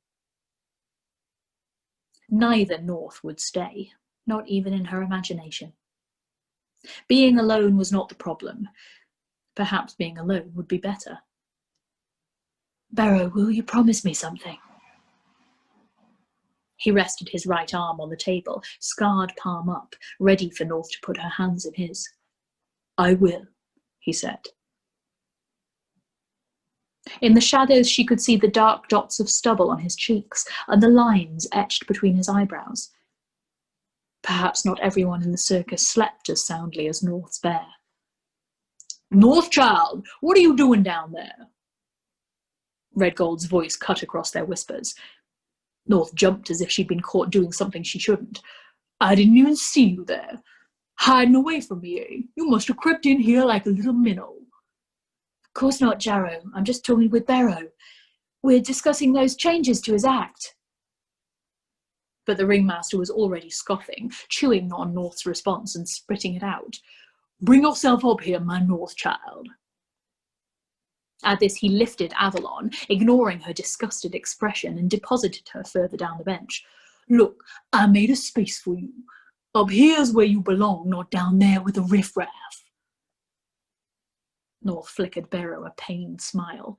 Neither North would stay, not even in her imagination. Being alone was not the problem. Perhaps being alone would be better. Barrow, will you promise me something? He rested his right arm on the table, scarred palm up, ready for North to put her hands in his. I will, he said. In the shadows she could see the dark dots of stubble on his cheeks and the lines etched between his eyebrows. Perhaps not everyone in the circus slept as soundly as North's bear. North child, what are you doing down there? Red Gold's voice cut across their whispers. North jumped as if she'd been caught doing something she shouldn't. I didn't even see you there. Hiding away from me, eh? You must have crept in here like a little minnow. Of course not, Jarrow. I'm just talking with Barrow. We're discussing those changes to his act. But the ringmaster was already scoffing, chewing on North's response and spitting it out. Bring yourself up here, my North child. At this, he lifted Avalon, ignoring her disgusted expression, and deposited her further down the bench. Look, I made a space for you. Up here's where you belong, not down there with the riffraff. North flickered Barrow a pained smile.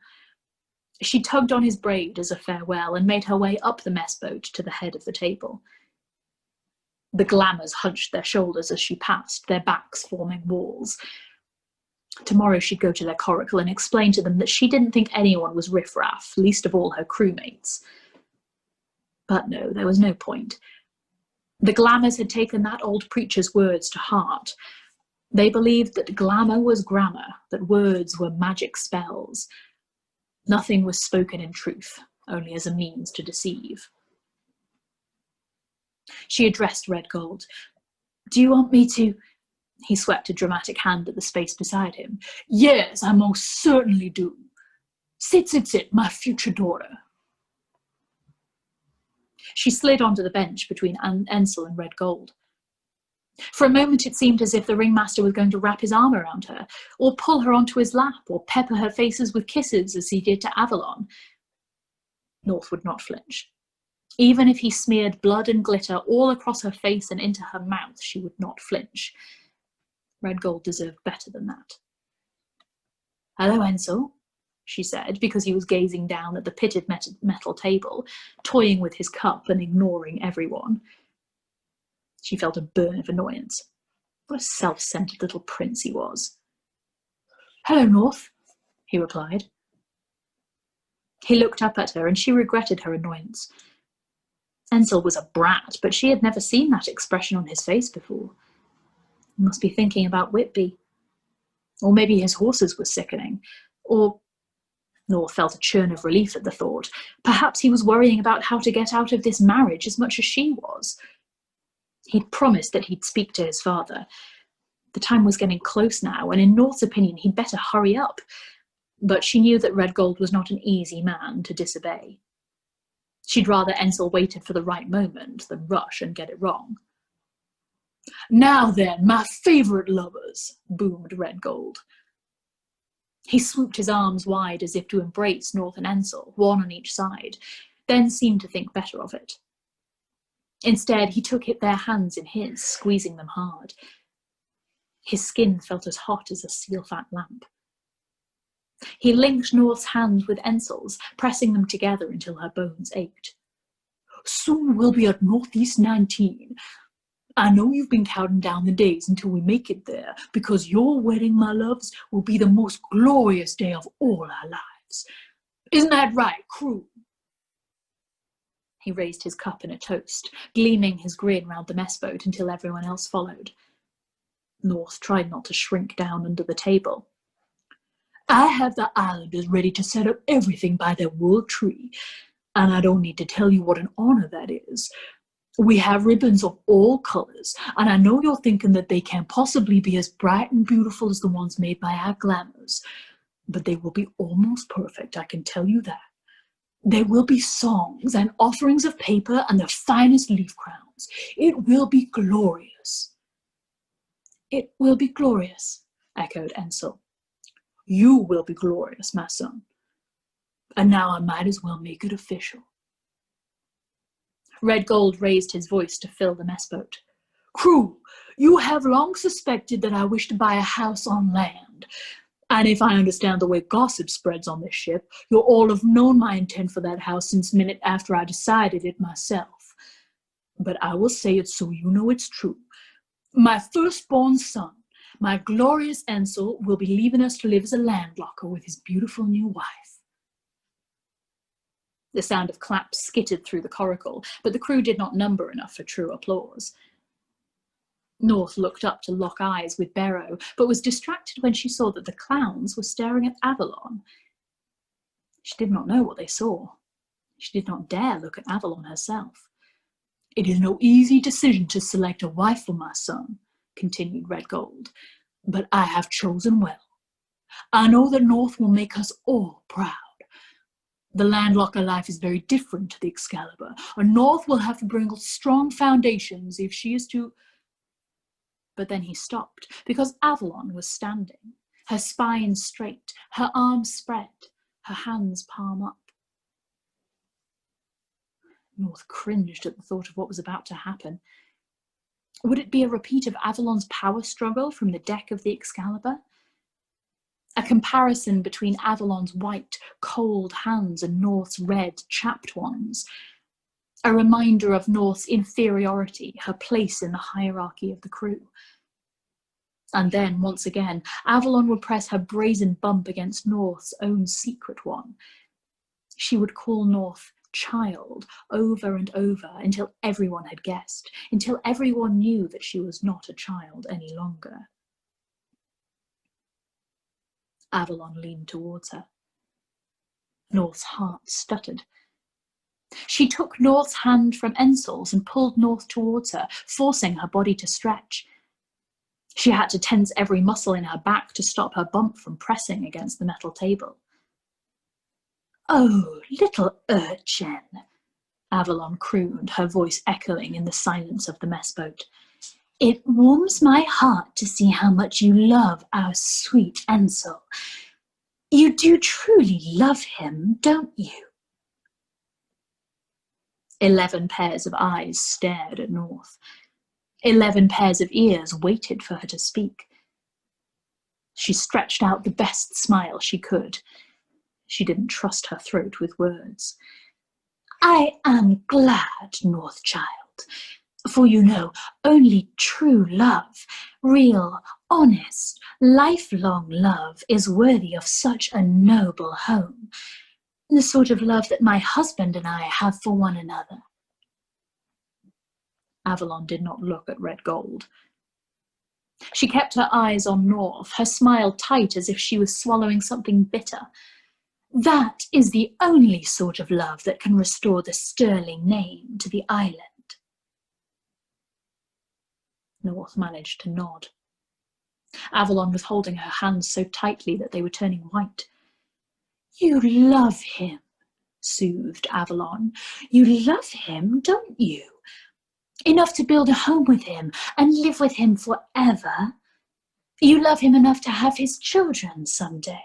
She tugged on his braid as a farewell and made her way up the mess boat to the head of the table. The glamours hunched their shoulders as she passed, their backs forming walls. Tomorrow she'd go to their coracle and explain to them that she didn't think anyone was riffraff, least of all her crewmates. But no, there was no point. The glamours had taken that old preacher's words to heart. They believed that glamour was grammar, that words were magic spells. Nothing was spoken in truth, only as a means to deceive. She addressed Red Gold. Do you want me to... He swept a dramatic hand at the space beside him. Yes, I most certainly do. Sit, sit, sit, my future daughter. She slid onto the bench between Ensel and Red Gold. For a moment it seemed as if the ringmaster was going to wrap his arm around her, or pull her onto his lap, or pepper her faces with kisses as he did to Avalon. North would not flinch. Even if he smeared blood and glitter all across her face and into her mouth, she would not flinch. Red Gold deserved better than that. Hello, Ensel, she said, because he was gazing down at the pitted metal table, toying with his cup and ignoring everyone. She felt a burn of annoyance. What a self-centered little prince he was. Hello, North, he replied. He looked up at her and she regretted her annoyance. Ensel was a brat, but she had never seen that expression on his face before. He must be thinking about Whitby. Or maybe his horses were sickening. Or... North felt a churn of relief at the thought. Perhaps he was worrying about how to get out of this marriage as much as she was. He'd promised that he'd speak to his father. The time was getting close now, and in North's opinion he'd better hurry up. But she knew that Red Gold was not an easy man to disobey. She'd rather Ensel waited for the right moment than rush and get it wrong. Now then, my favourite lovers, boomed Red Gold. He swooped his arms wide as if to embrace North and Ensel, one on each side, then seemed to think better of it. Instead, he took their hands in his, squeezing them hard. His skin felt as hot as a seal-fat lamp. He linked North's hands with Ensel's, pressing them together until her bones ached. Soon we'll be at Northeast 19. I know you've been counting down the days until we make it there, because your wedding, my loves, will be the most glorious day of all our lives. Isn't that right, crew? He raised his cup in a toast, gleaming his grin round the mess boat until everyone else followed. North tried not to shrink down under the table. I have the islanders ready to set up everything by their world tree, and I don't need to tell you what an honor that is. We have ribbons of all colors, and I know you're thinking that they can't possibly be as bright and beautiful as the ones made by our glamours, but they will be almost perfect, I can tell you that. There will be songs and offerings of paper and the finest leaf crowns. It will be glorious. It will be glorious, echoed Ensel. You will be glorious, my son. And now I might as well make it official. Red Gold raised his voice to fill the mess boat. Crew, you have long suspected that I wish to buy a house on land. And if I understand the way gossip spreads on this ship, you'll all have known my intent for that house since the minute after I decided it myself. But I will say it so you know it's true. My firstborn son, my glorious Ensel, will be leaving us to live as a landlocker with his beautiful new wife. The sound of claps skittered through the coracle, but the crew did not number enough for true applause. North looked up to lock eyes with Barrow, but was distracted when she saw that the clowns were staring at Avalon. She did not know what they saw. She did not dare look at Avalon herself. It is no easy decision to select a wife for my son, continued Red Gold, but I have chosen well. I know that North will make us all proud. The landlocker life is very different to the Excalibur, and North will have to bring strong foundations if she is to... But then he stopped, because Avalon was standing, her spine straight, her arms spread, her hands palm up. North cringed at the thought of what was about to happen. Would it be a repeat of Avalon's power struggle from the deck of the Excalibur? A comparison between Avalon's white, cold hands and North's red, chapped ones. A reminder of North's inferiority, her place in the hierarchy of the crew. And then, once again, Avalon would press her brazen bump against North's own secret one. She would call North child over and over until everyone had guessed, until everyone knew that she was not a child any longer. Avalon leaned towards her. North's heart stuttered. She took North's hand from Ensel's and pulled North towards her, forcing her body to stretch. She had to tense every muscle in her back to stop her bump from pressing against the metal table. Oh, little urchin, Avalon crooned, her voice echoing in the silence of the mess boat. It warms my heart to see how much you love our sweet Ensel. You do truly love him, don't you? 11 pairs of eyes stared at North. 11 pairs of ears waited for her to speak. She stretched out the best smile she could. She didn't trust her throat with words. I am glad, North child, for you know, only true love, real, honest, lifelong love is worthy of such a noble home, the sort of love that my husband and I have for one another. Avalon did not look at Red Gold. She kept her eyes on North, her smile tight as if she was swallowing something bitter. That is the only sort of love that can restore the sterling name to the island. North managed to nod. Avalon was holding her hands so tightly that they were turning white. You love him, soothed Avalon. You love him, don't you? Enough to build a home with him and live with him forever. You love him enough to have his children someday.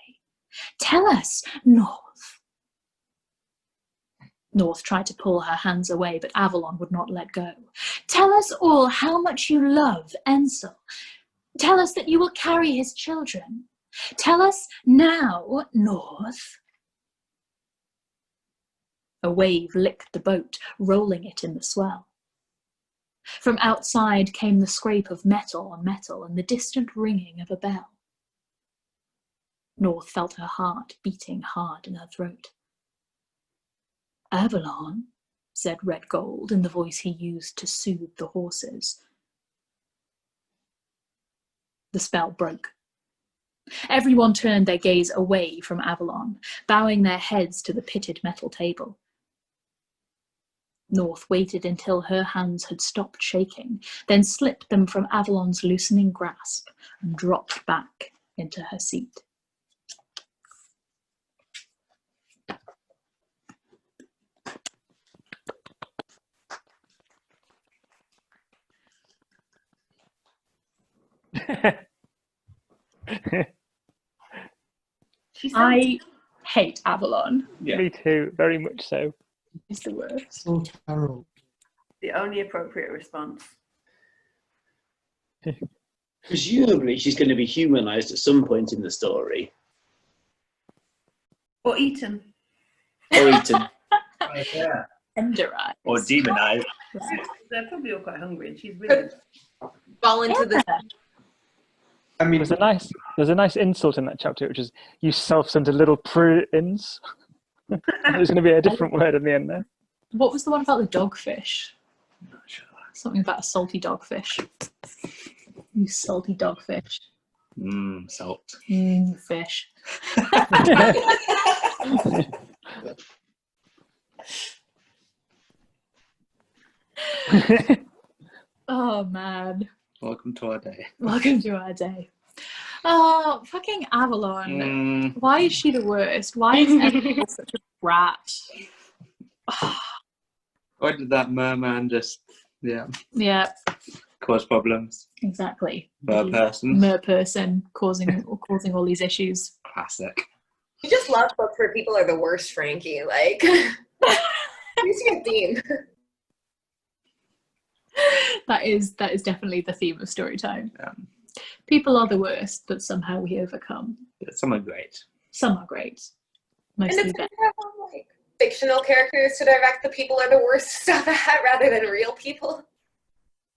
Tell us, North. North tried to pull her hands away, but Avalon would not let go. Tell us all how much you love Ensel. Tell us that you will carry his children. Tell us now, North. A wave licked the boat, rolling it in the swell. From outside came the scrape of metal on metal and the distant ringing of a bell. North felt her heart beating hard in her throat. Avalon, said Red Gold in the voice he used to soothe the horses. The spell broke. Everyone turned their gaze away from Avalon, bowing their heads to the pitted metal table. North waited until her hands had stopped shaking, then slipped them from Avalon's loosening grasp and dropped back into her seat. I hate Avalon. Yeah. Me too, very much so. It's the worst. So terrible. The only appropriate response. Presumably, she's going to be humanized at some point in the story. Or eaten. Or eaten. Yeah. Tenderized. Or demonized. They're probably all quite hungry and she's really... Fall into the... I mean, There's a nice insult in that chapter, which is, you self-centered little prunes. There's going to be a different word in the end there. What was the one about the dogfish? I'm not sure. Something about a salty dogfish. You salty dogfish. Salt. Fish. Oh man. Welcome to our day. Welcome to our day. Oh, fucking Avalon. Why is she the worst? Why is Avalon such a brat? Why did that merman just, Yeah, cause problems? exactly. Mer person. causing all these issues. Classic. You just love books where people are the worst, Frankie. Like, it's your theme. That is definitely the theme of Storytime. Yeah. People are the worst, but somehow we overcome. Some are great. Some are great. And Mostly it's bad. good to have like fictional characters to direct the people are the worst stuff at rather than real people.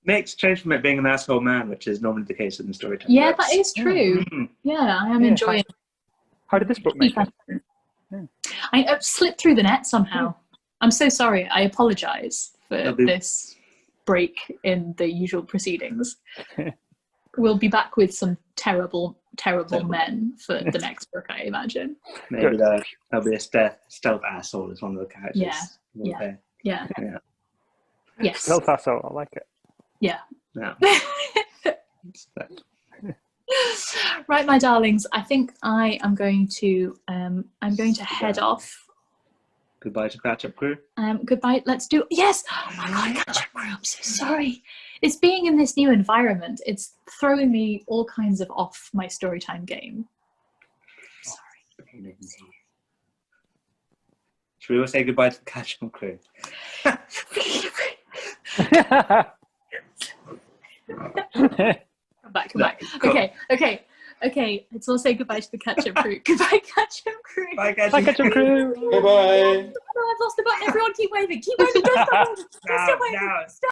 Makes change from it being an asshole man, which is normally the case in the Storytime. Yeah, books. that is true. Yeah, I am enjoying it. How did this book make it? I slipped through the net somehow. I'm so sorry. I apologise for this break in the usual proceedings. We'll be back with some terrible men for the next book, I imagine. Maybe there'll be a stealth asshole as one of the characters. Yeah. Yes. Stealth asshole, I like it. Yeah. Respect. Right, my darlings. I think I am going to head off. Goodbye to Catch Up Crew. Goodbye. Let's do. Yes. Oh my God, Catch Up Crew. I'm so sorry. It's being in this new environment. It's throwing me all kinds of off my Storytime game. Sorry. Should we all say goodbye to the Catch Up Crew? Come back. Okay. Let's all say goodbye to the Catch Up Crew. Goodbye, Catch Up Crew. Bye, Catch Up Crew. Bye-bye. Oh, I've lost the button. Everyone keep waving. Keep waving. Don't stop waving. Stop waving. Stop.